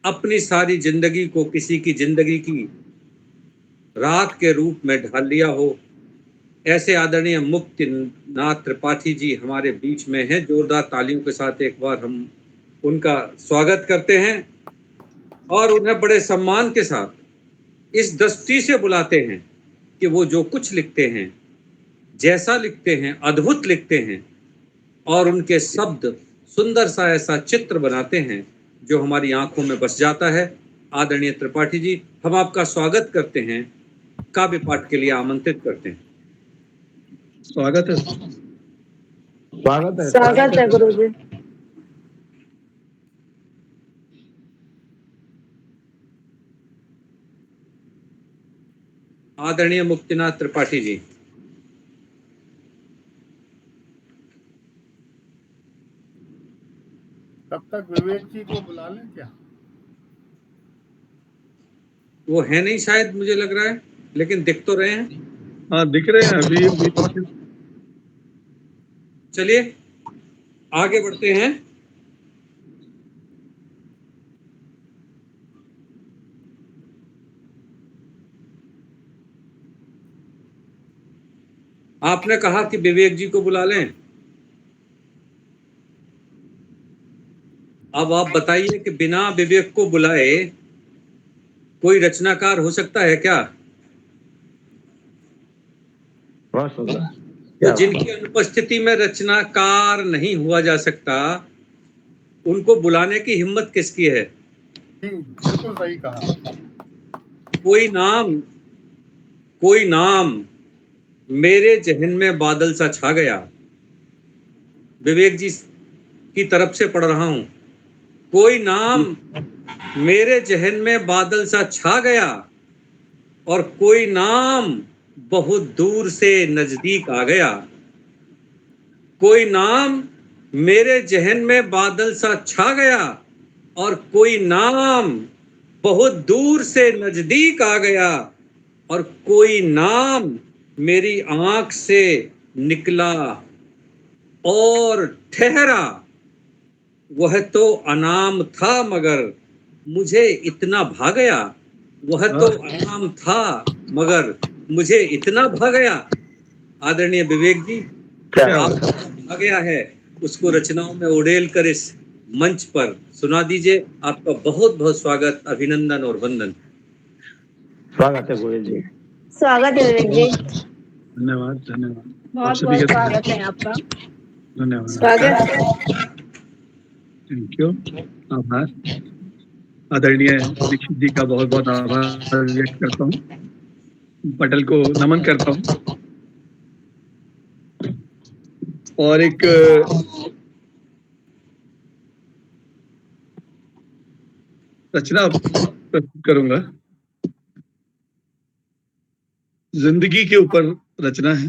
अपनी सारी जिंदगी को किसी की जिंदगी की रात के रूप में ढाल लिया हो। ऐसे आदरणीय मुक्तिनाथ त्रिपाठी जी हमारे बीच में हैं। जोरदार तालियों के साथ एक बार हम उनका स्वागत करते हैं। और उन्हें बड़े सम्मान के साथ इस दृष्टि से बुलाते हैं कि वो जो कुछ लिखते हैं, जैसा लिखते हैं, अद्भुत लिखते हैं और उनके शब्द सुंदर सा ऐसा चित्र बनाते हैं जो हमारी आंखों में बस जाता है। आदरणीय त्रिपाठी जी, हम आपका स्वागत करते हैं, काव्य पाठ के लिए आमंत्रित करते हैं। स्वागत है। स्वागत है गुरुजी। आदरणीय मुक्तिनाथ त्रिपाठी जी। तब तक विवेक जी को बुला लें क्या? वो है नहीं शायद, मुझे लग रहा है, लेकिन दिख तो रहे हैं। हाँ दिख रहे हैं अभी। चलिए आगे बढ़ते हैं। आपने कहा कि विवेक जी को बुला लें। अब आप बताइए कि बिना विवेक को बुलाए कोई रचनाकार हो सकता है क्या? तो जिनकी अनुपस्थिति में रचनाकार नहीं हुआ जा सकता, उनको बुलाने की हिम्मत किसकी है? बिल्कुल सही कहा। कोई नाम मेरे जहन में बादल सा छा गया। विवेक जी की तरफ से पढ़ रहा हूं। कोई नाम मेरे जहन में बादल सा छा गया और कोई नाम बहुत दूर से नजदीक आ गया। कोई नाम मेरे जहन में बादल सा छा गया और कोई नाम बहुत दूर से नजदीक आ गया और कोई नाम मेरी आंख से निकला और ठहरा। वह तो अनाम था मगर मुझे इतना भा गया। वह तो अनाम था मगर मुझे इतना भा गया। आदरणीय विवेक जी, आप आ गया है, उसको रचनाओं में उड़ेल कर इस मंच पर सुना दीजिए। आपका बहुत बहुत स्वागत, अभिनंदन और वंदन। स्वागत है गोयल जी। स्वागत है विवेक जी। धन्यवाद धन्यवाद। बहुत बहुत स्वागत है आपका। धन्यवाद। स्वागत। Thank you. आभार। आदरणीय दीक्षित जी का बहुत बहुत आभार व्यक्त करता हूँ। पटेल को नमन करता हूँ और एक रचना प्रस्तुत करूंगा। जिंदगी के ऊपर रचना है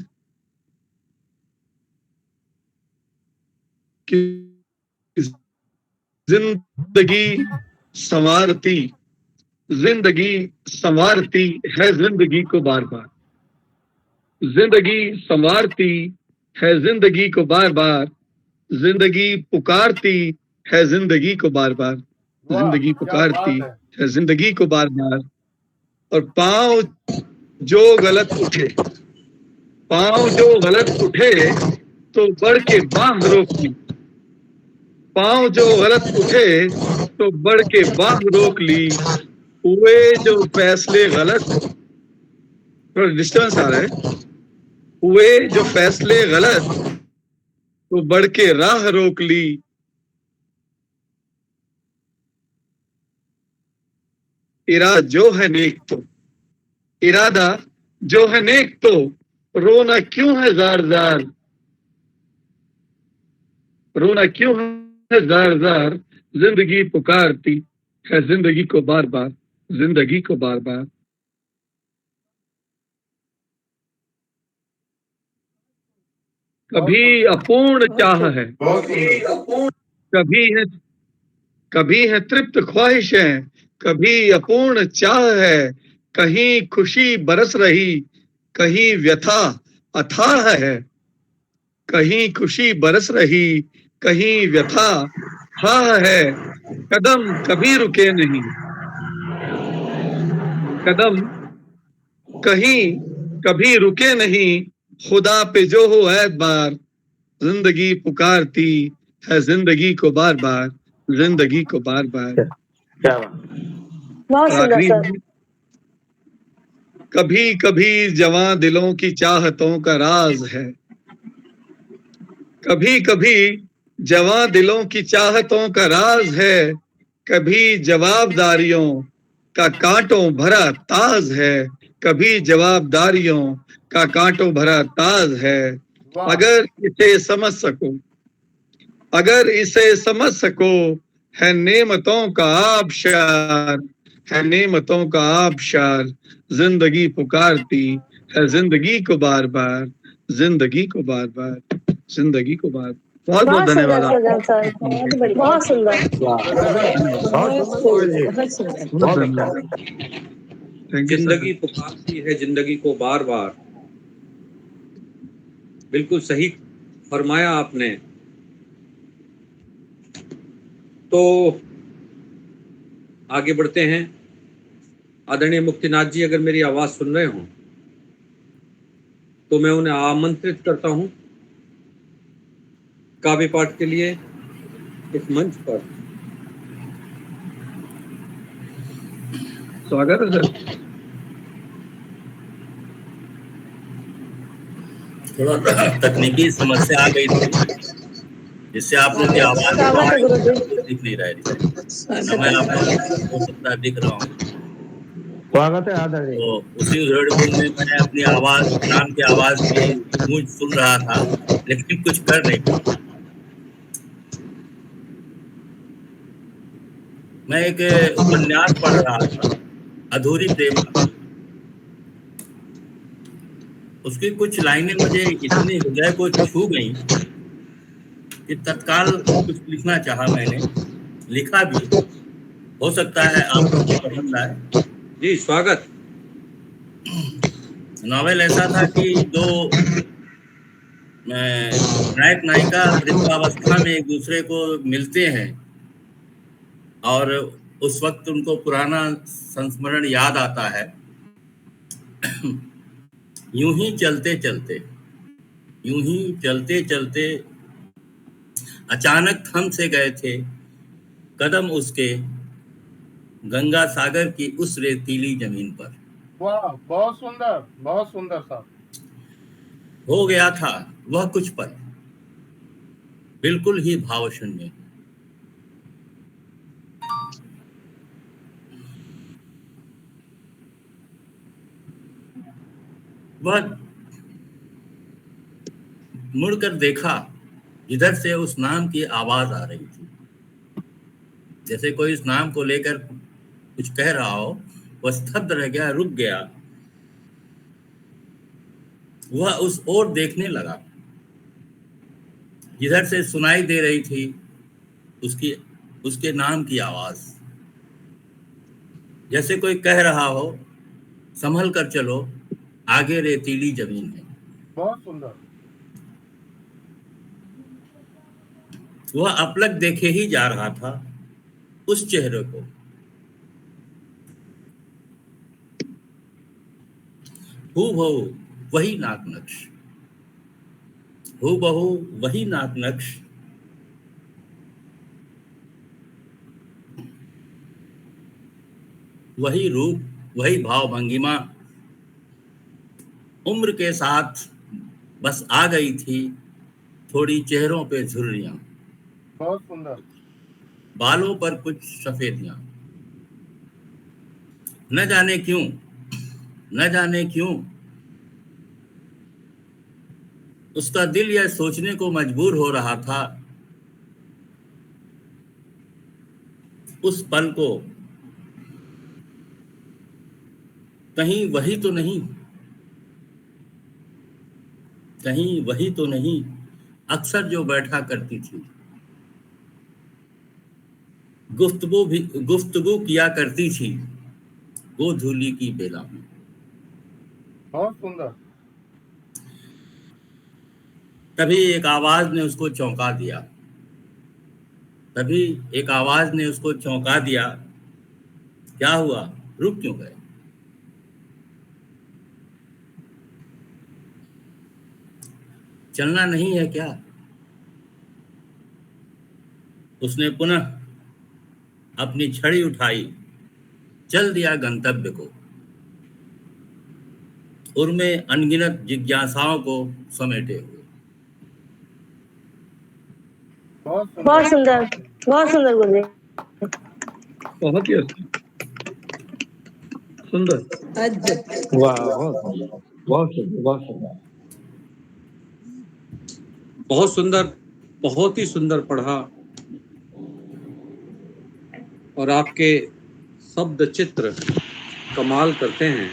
कि जिंदगी संवारती है जिंदगी को बार बार। जिंदगी संवारती है जिंदगी को बार बार। जिंदगी पुकारती है जिंदगी को बार बार। जिंदगी पुकारती है जिंदगी को बार बार। और पांव जो गलत उठे तो बढ़ के बांध रोक ली। पांव जो गलत उठे तो बढ़ के बांध रोक ली। हुए जो फैसले गलत, थोड़ा डिस्टर्बेंस आ रहा है। हुए जो फैसले गलत तो बढ़ के राह रोक ली। इरादा जो है नेक तो रोना क्यों है जार जार। रोना क्यों है जार जार। जिंदगी पुकारती है जिंदगी को बार बार। जिंदगी को बार बार। कभी अपूर्ण चाह है, कभी है तृप्त ख्वाहिशें, कभी अपूर्ण चाह है। कहीं खुशी बरस रही, कहीं व्यथा अथाह है। कहीं खुशी बरस रही, कहीं व्यथा अथाह है। कदम कभी रुके नहीं, कदम कभी रुके नहीं। खुदा पे जो हो ऐतबार। जिंदगी पुकारती है जिंदगी को बार बार। जिंदगी को बार बार। क्या बात। बहुत और सुंदर आखिरी सर। कभी कभी जवां दिलों की चाहतों का राज है, कभी कभी जवां दिलों की चाहतों का राज है, कभी जवाबदारियों का कांटों भरा ताज है, कभी जवाबदारियों का कांटों भरा ताज है। वाह अगर इसे समझ सको, अगर इसे समझ सको, है नेमतों का आबशार, है नेमतों का आबशार, जिंदगी पुकारती है जिंदगी को बार बार, जिंदगी को बार बार, जिंदगी को बार। बहुत बहुत बहुत धन्यवाद सुंदर आपका। सर, बहुत बढ़िया, बहुत सुंदर। बहुत सुंदर। बहुत धन्यवाद। थैंक यू जिंदगी सर। पुकारती है जिंदगी को बार बार, बिल्कुल सही फरमाया आपने। तो आगे बढ़ते हैं। आदरणीय मुक्तिनाथ जी अगर मेरी आवाज सुन रहे हो तो मैं उन्हें आमंत्रित करता हूं काव्य पाठ के लिए इस मंच पर। स्वागत है सर। थोड़ा तकनीकी समस्या आ गई थी जिससे आप लोग की आवाज स्वागत है गुरुजी। दिख नहीं रही थी। मैं आप लोगों को हो सकता है दिख रहा हूँ, स्वागत है आदरणीय। तो उसी उधेड़-बुन में मैं अपनी आवाज, नाम की आवाज की गूंज सुन रहा था, लेकिन कुछ कर नहीं पाया। मैं एक उपन्यास पढ़ रहा था, अधूरी प्रेम कहानी। उसकी कुछ लाइनें मुझे इतनी हृदय को छू गई कि तत्काल कुछ लिखना चाहा मैंने, लिखा भी। हो सकता है आपको पसंद आए। जी स्वागत। नॉवेल ऐसा था कि दो नायक नायिका वृद्धावस्था में एक दूसरे को मिलते हैं और उस वक्त उनको पुराना संस्मरण याद आता है। यूं ही चलते चलते अचानक थम से गए थे कदम उसके गंगा सागर की उस रेतीली जमीन पर। वाह, बहुत सुंदर साहब। हो गया था वह कुछ पल, बिल्कुल ही भाव शून्य। वह मुड़कर देखा, इधर से उस नाम की आवाज आ रही थी, जैसे कोई इस नाम को लेकर कुछ कह रहा हो। वह स्तब्ध रह गया, रुक गया। वह उस ओर देखने लगा, जिधर से सुनाई दे रही थी उसके नाम की आवाज, जैसे कोई कह रहा हो, संभल कर चलो, आगे रेतीली जमीन है। बहुत सुंदर। वह अपलक देखे ही जा रहा था उस चेहरे को। हूबहू वही नाक नक्श, हूबहू वही नाक नक्श, वही रूप, वही भाव भंगिमा। उम्र के साथ बस आ गई थी थोड़ी चेहरों पे झुर्रियां, बहुत सुंदर। बालों पर कुछ सफेदियां। न जाने क्यों उसका दिल यह सोचने को मजबूर हो रहा था, उस पल को कहीं वही तो नहीं अक्सर जो बैठा करती थी, गुफ्तगू किया करती थी वो धूली की बेला में। बहुत सुंदर। तभी एक आवाज ने उसको चौंका दिया। क्या हुआ, रुक क्यों गए? चलना नहीं है क्या? उसने पुनः अपनी छड़ी उठाई चल दिया गंतव्य को, उनमें अनगिनत जिज्ञासाओं को समेटे हुए। बहुत सुंदर। बहुत सुंदर गुरुदेव। बहुत ही अच्छा, सुंदर, वाह, बहुत सुंदर, बहुत सुंदर। बहुत सुंदर, बहुत ही सुंदर पढ़ा। और आपके शब्द चित्र कमाल करते हैं।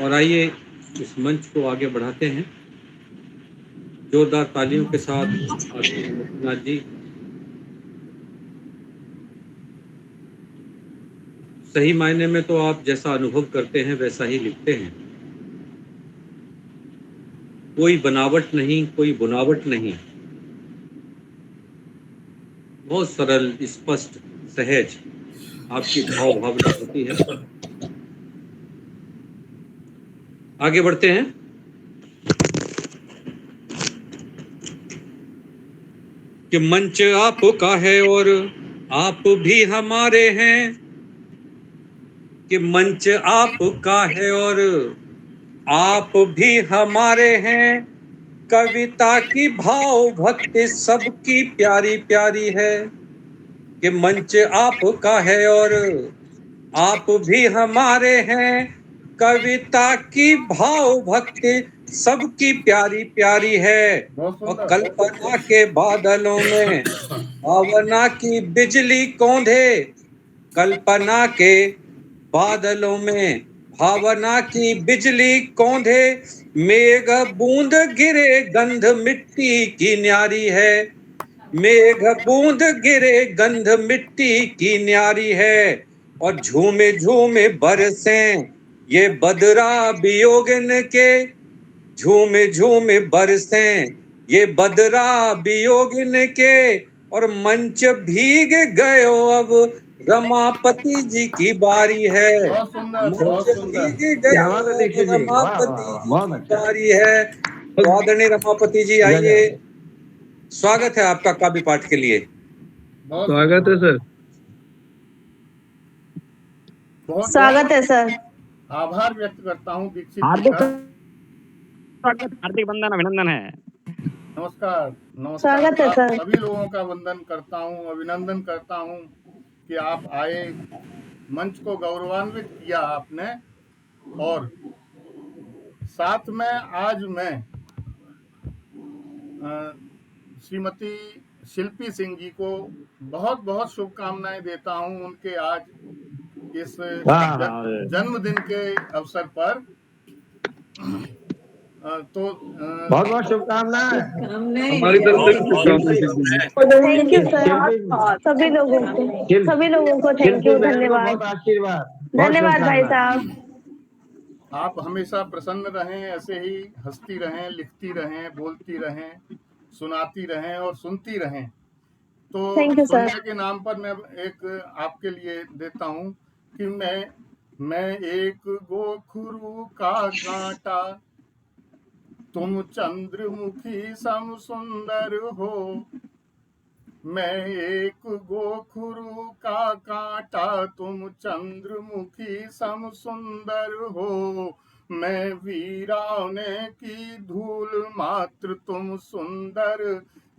और आइए इस मंच को आगे बढ़ाते हैं जोरदार तालियों के साथ। नाथ जी, सही मायने में तो आप जैसा अनुभव करते हैं वैसा ही लिखते हैं। कोई बनावट नहीं, कोई बुनावट नहीं, बहुत सरल, स्पष्ट, सहज आपकी भाव भावना होती है। आगे बढ़ते हैं। कि मंच आपका है और आप भी हमारे हैं, कि मंच आपका है और आप भी हमारे हैं, कविता की भाव भक्ति सबकी प्यारी प्यारी है। कि मंच आपका है और आप भी हमारे हैं, कविता की भाव भक्ति सबकी प्यारी प्यारी है। और कल्पना के बादलों में भावना की बिजली कौंधे, कल्पना के बादलों में भावना की बिजली कौंधे, मेघ बूंद गिरे गंध मिट्टी की न्यारी है, मेघ बूंद गिरे गंध मिट्टी की न्यारी है। और झूमे झूमे बरसें ये बदरा वियोगन के, झूमे झूमे बरसें ये बदरा वियोगन के। और मंच भीग गयो अब रमापति जी की बारी है, मंच भीग गयो अब रमापति जी की बारी है। तो आदरणीय रमापति जी आइए, स्वागत है आपका काव्य पाठ के लिए। स्वागत है सर। स्वागत है सर। आभार व्यक्त करता हूँ दीक्षित जी हार्दिक का। हार्दिक वंदन अभिनंदन है। नमस्कार, नमस्कार। स्वागत है आप सर। सभी लोगों का वंदन करता हूँ, अभिनंदन करता हूँ कि आप आए, मंच को गौरवान्वित किया आपने। और साथ में आज मैं श्रीमती शिल्पी सिंह जी को बहुत बहुत शुभकामनाएं देता हूं उनके आज इस जन्मदिन के अवसर पर। तो बहुत बहुत शुभकामनाएं हमारी तरफ से शुभकामनाएं। थैंक यू सर, सभी लोगों को थैंक यू, धन्यवाद। बहुत आशीर्वाद, धन्यवाद भाई साहब। आप हमेशा प्रसन्न रहें, ऐसे ही हंसती रहें, लिखती रहें, बोलती रहें, सुनाती रहें और सुनती रहें। तो सुनने के नाम पर मैं एक आपके लिए देता हूँ कि मैं एक गोखरू का कांटा, तुम चंद्रमुखी सम सुंदर हो। मैं एक गोखरू का कांटा, तुम चंद्रमुखी सम सुंदर हो। मैं वीराने की धूल मात्र, तुम सुंदर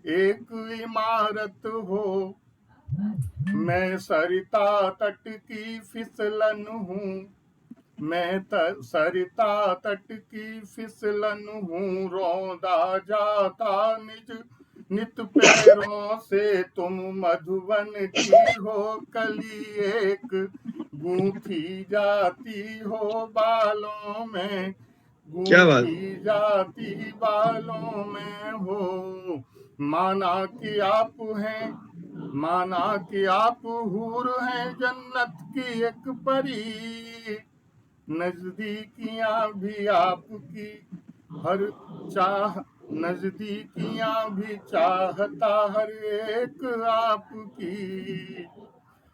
एक इमारत हो। मैं सरिता तट की फिसलन हूँ, मैं सरिता तट की फिसलन हूँ। रौंदा जाता नित पैरों से, तुम मधुबन की हो कली एक, गूंथी जाती हो बालों में, गूंथी जाती बालों में हो। माना कि आप हूर हैं जन्नत की एक परी, नजदीकियां भी आपकी हर चाह, नजदीकियां भी चाहता हर एक आपकी।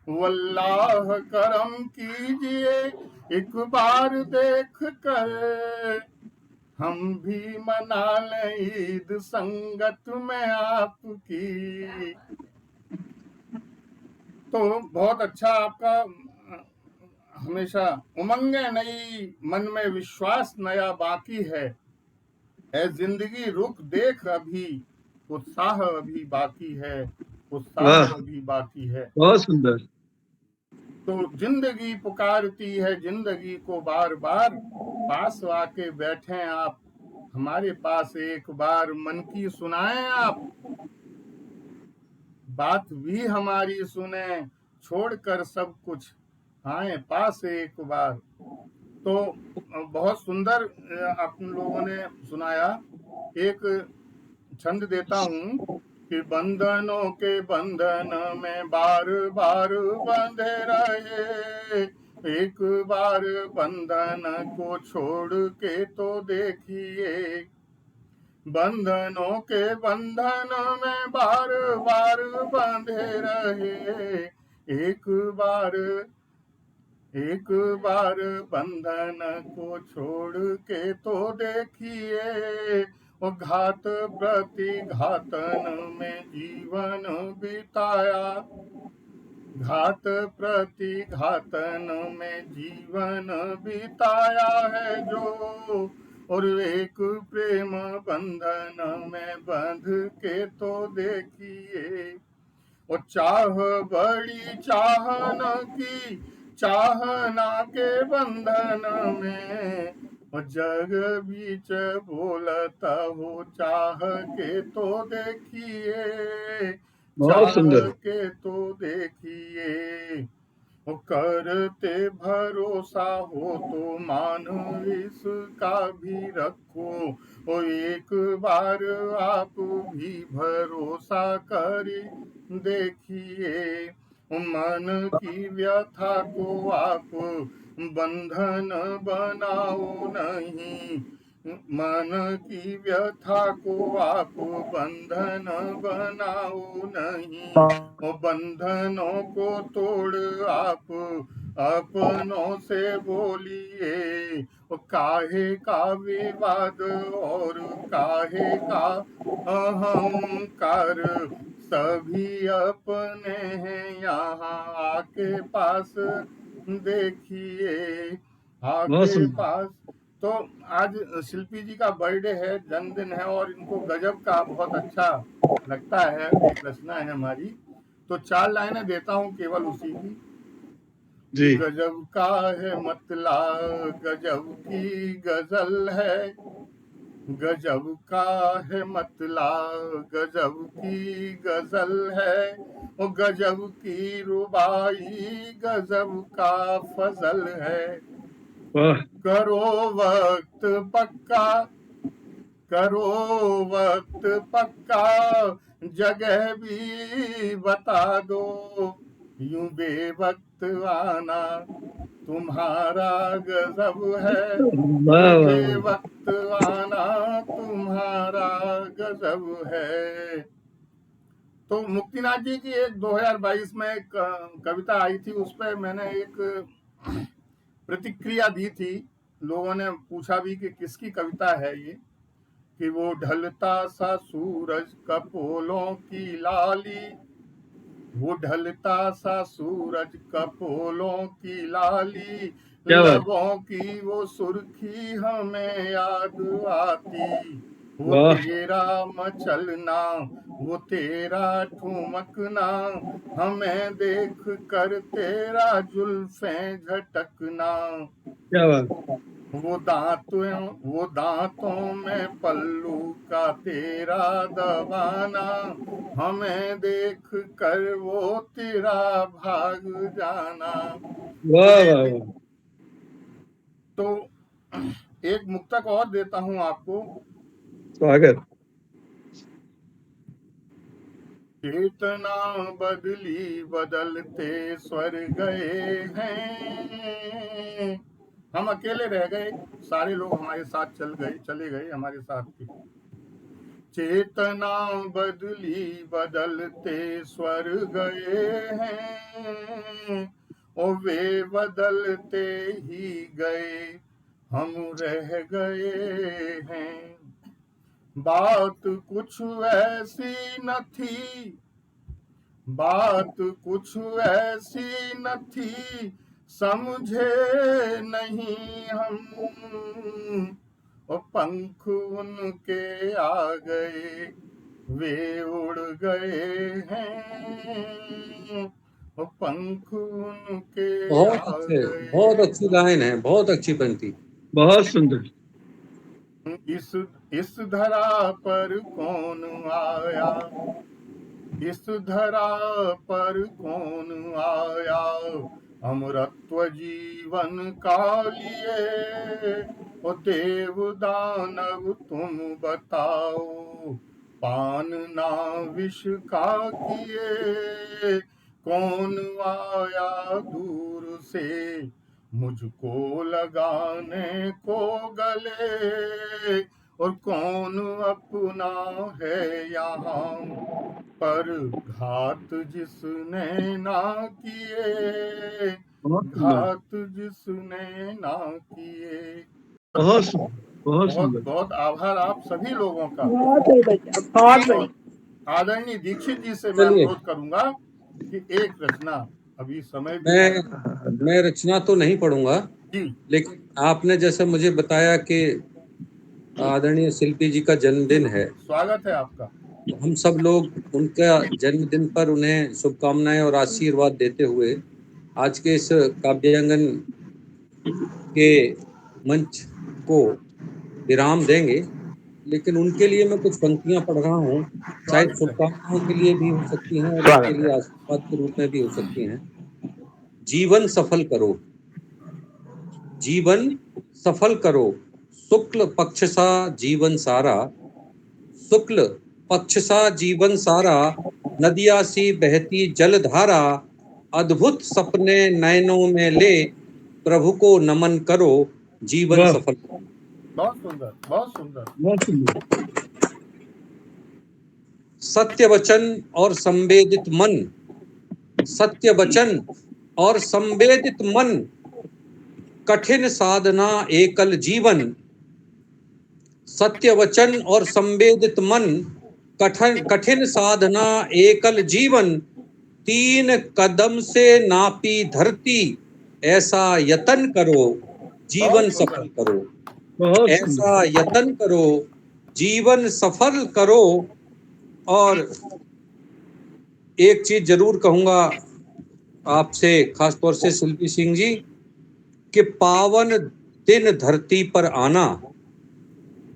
वल्लाह करम कीजिए एक बार देख कर, हम भी मना लें ईद संगत में आपकी। तो बहुत अच्छा आपका हमेशा उमंगे नई, मन में विश्वास नया बाकी है जिंदगी रुक देख अभी, उत्साह अभी बाकी है, उत्साह वाह अभी बाकी है। बहुत सुंदर। तो जिंदगी पुकारती है जिंदगी को बार बार, पास आके बैठे आप हमारे पास, एक बार मन की सुनाएं आप, बात भी हमारी सुने, छोड़कर सब कुछ आए पास एक बार। तो बहुत सुंदर आप लोगों ने सुनाया। एक छंद देता हूँ कि बंधनों के बंधन में बार बार बंधे रहे, एक बार बंधन को छोड़ के तो देखिए, बंधनों के बंधन में बार बार बंधे रहे, एक बार बंधन को छोड़ के तो देखिए, वो घात प्रतिघातन में जीवन बिताया, घात प्रतिघातन में जीवन बिताया है जो, और एक प्रेम बंधन में बंध के तो देखिए, वो चाह बड़ी चाहना की, चाहना के बंधन में, वो जग बीच बोलता हो चाह के तो देखिए, बहुत चाह सुंदर। के तो देखिए, वो करते भरोसा हो तो मान इसका भी रखो, ओ एक बार आप भी भरोसा करी देखिए, मन की व्यथा को आप बंधन बनाओ नहीं, मन की व्यथा को आप बंधन बनाओ नहीं, वो बंधनों को तोड़ आप अपनों से बोलिए, वो काहे का विवाद और काहे का अहंकार, सभी अपने हैं यहाँ आके पास देखिए, बहुत आके सुंदर। पास। तो आज शिल्पी जी का बर्थडे है, जन्मदिन है, और इनको गजब का बहुत अच्छा लगता है, एक रचना है हमारी, तो 4 लाइनें देता हूँ केवल उसी की। जी गजब का है मतला गजब की गजल है, गजब का है मतला गजब की गजल है, वो गजब की रुबाई गजब का फजल है, वाह करो वक्त पक्का, करो वक्त पक्का, जगह भी बता दो, यूं बेवक्त आना तुम्हारा गजब है, वाह वाह वाह। बेवक्त आना तुम्हारा गजब है। तो मुक्तिनाथ जी की एक 2022 में एक कविता आई थी, उस पर मैंने एक प्रतिक्रिया दी थी, लोगों ने पूछा भी कि किसकी कविता है ये, कि वो ढलता सा सूरज कपोलों की लाली, वो ढलता सा सूरज कपोलों की लाली, क्या बात। लबों की वो सुर्खी हमें याद आती, वो वाह तेरा मचलना, वो तेरा ठुमकना, हमें देख कर तेरा जुल्फें झटकना, क्या बात। वो दांतों में पल्लू का तेरा दबाना, हमें देख कर वो तेरा भाग जाना। वाह वाह वाह। तो एक मुक्तक और देता हूं आपको। स्वागत। चेतना बदली बदलते स्वर गए हैं, हम अकेले रह गए, सारे लोग हमारे साथ चले गए हमारे साथ के। चेतना बदली बदलते स्वर गए हैं, और वे बदलते ही गए, हम रह गए हैं। बात कुछ ऐसी न थी, बात कुछ ऐसी न थी, समझे नहीं हम। और पंख उनके आ गए, वे उड़ गए हैं। और पंख उनके बहुत आ अच्छे, गए। बहुत अच्छी लाइन है, बहुत अच्छी पंक्ति। बहुत सुंदर। इस धरा पर कौन आया, इस धरा पर कौन आया, अमरत्व जीवन का लिए। ओ देव दानव तुम बताओ, पान ना विष का किए। कौन आया दूर से, मुझको लगाने को गले। और कौन अपना है यहाँ पर, घात जिसने ना किए। बहुत सुंदर। घात जिसने ना किए। बहुत सुंदर। बहुत बहुत सुंदर। बहुत आभार आप सभी लोगों का। बहुत बढ़िया, बहुत बढ़िया। आदरणीय दीक्षित जी से मैं चलिए, अनुरोध करूंगा कि एक रचना, अभी समय भी है। मैं रचना तो नहीं पढ़ूंगा, जी लेकिन आपने जैसे मुझे बताया कि आदरणीय शिल्पी जी का जन्मदिन है, स्वागत है आपका। हम सब लोग उनका जन्मदिन पर उन्हें शुभकामनाएं और आशीर्वाद देते हुए आज के इस काव्यांगन के मंच को विराम देंगे। लेकिन उनके लिए मैं कुछ पंक्तियां पढ़ रहा हूँ, शायद शुभकामनाओं के लिए भी हो सकती हैं और उनके लिए आशीर्वाद के रूप में भी हो सकती हैं। जीवन सफल करो, जीवन सफल करो, शुक्ल पक्ष सा जीवन सारा, शुक्ल पक्ष सा जीवन सारा, नदिया सी बहती जलधारा, अद्भुत सपने नयनों में ले, प्रभु को नमन करो, जीवन सफल करो। बहुत सुंदर, बहुत सुंदर, बहुत सुंदर। सत्य वचन और संवेदित मन, सत्य वचन और संवेदित मन, कठिन साधना एकल जीवन, सत्य वचन और संवेदित मन, कठिन साधना एकल जीवन, 3 कदम से नापी धरती, ऐसा यतन करो, जीवन सफल करो, ऐसा यतन करो, जीवन सफल करो। और एक चीज जरूर कहूंगा आपसे, खासतौर से शिल्पी सिंह जी, कि पावन दिन धरती पर आना,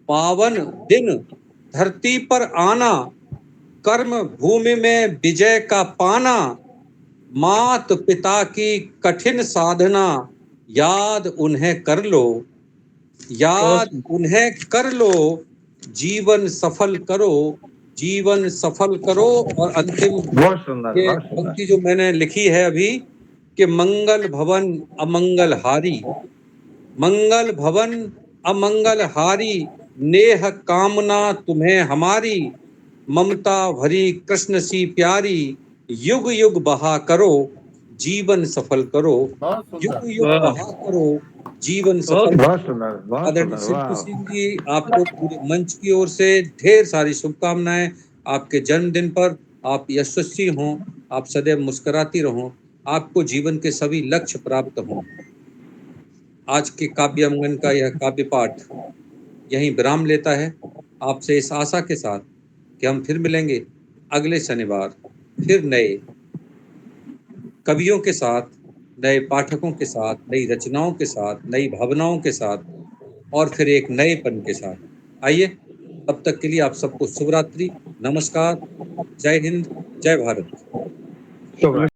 पावन दिन धरती पर आना, कर्म भूमि में विजय का पाना, मात पिता की कठिन साधना, याद उन्हें कर लो, याद उन्हें कर लो, जीवन सफल करो, जीवन सफल करो। और अंतिम ये पंक्ति जो मैंने लिखी है अभी, कि मंगल भवन अमंगल हारी, मंगल भवन अमंगल हारी, नेह कामना तुम्हें हमारी, ममता भरी कृष्ण सी प्यारी, युग युग बहा करो, जीवन सफल करो, युग युग बहा करो, जीवन सफल करो। आदरणीय शिल्पी सिंह जी, आपको पूरे मंच की ओर से ढेर सारी शुभकामनाएं। आपके जन्मदिन पर आप यशस्वी हों, आप सदैव मुस्कुराती रहो, आपको जीवन के सभी लक्ष्य प्राप्त हों। आज के काव्यांगन का यह काव्य पाठ यहीं विराम लेता है, आपसे इस आशा के साथ कि हम फिर मिलेंगे अगले शनिवार, फिर नए कवियों के साथ, नए पाठकों के साथ, नई रचनाओं के साथ, नई भावनाओं के साथ, और फिर एक नएपन के साथ। आइए, तब तक के लिए आप सबको शुभ रात्रि, नमस्कार, जय हिंद, जय भारत।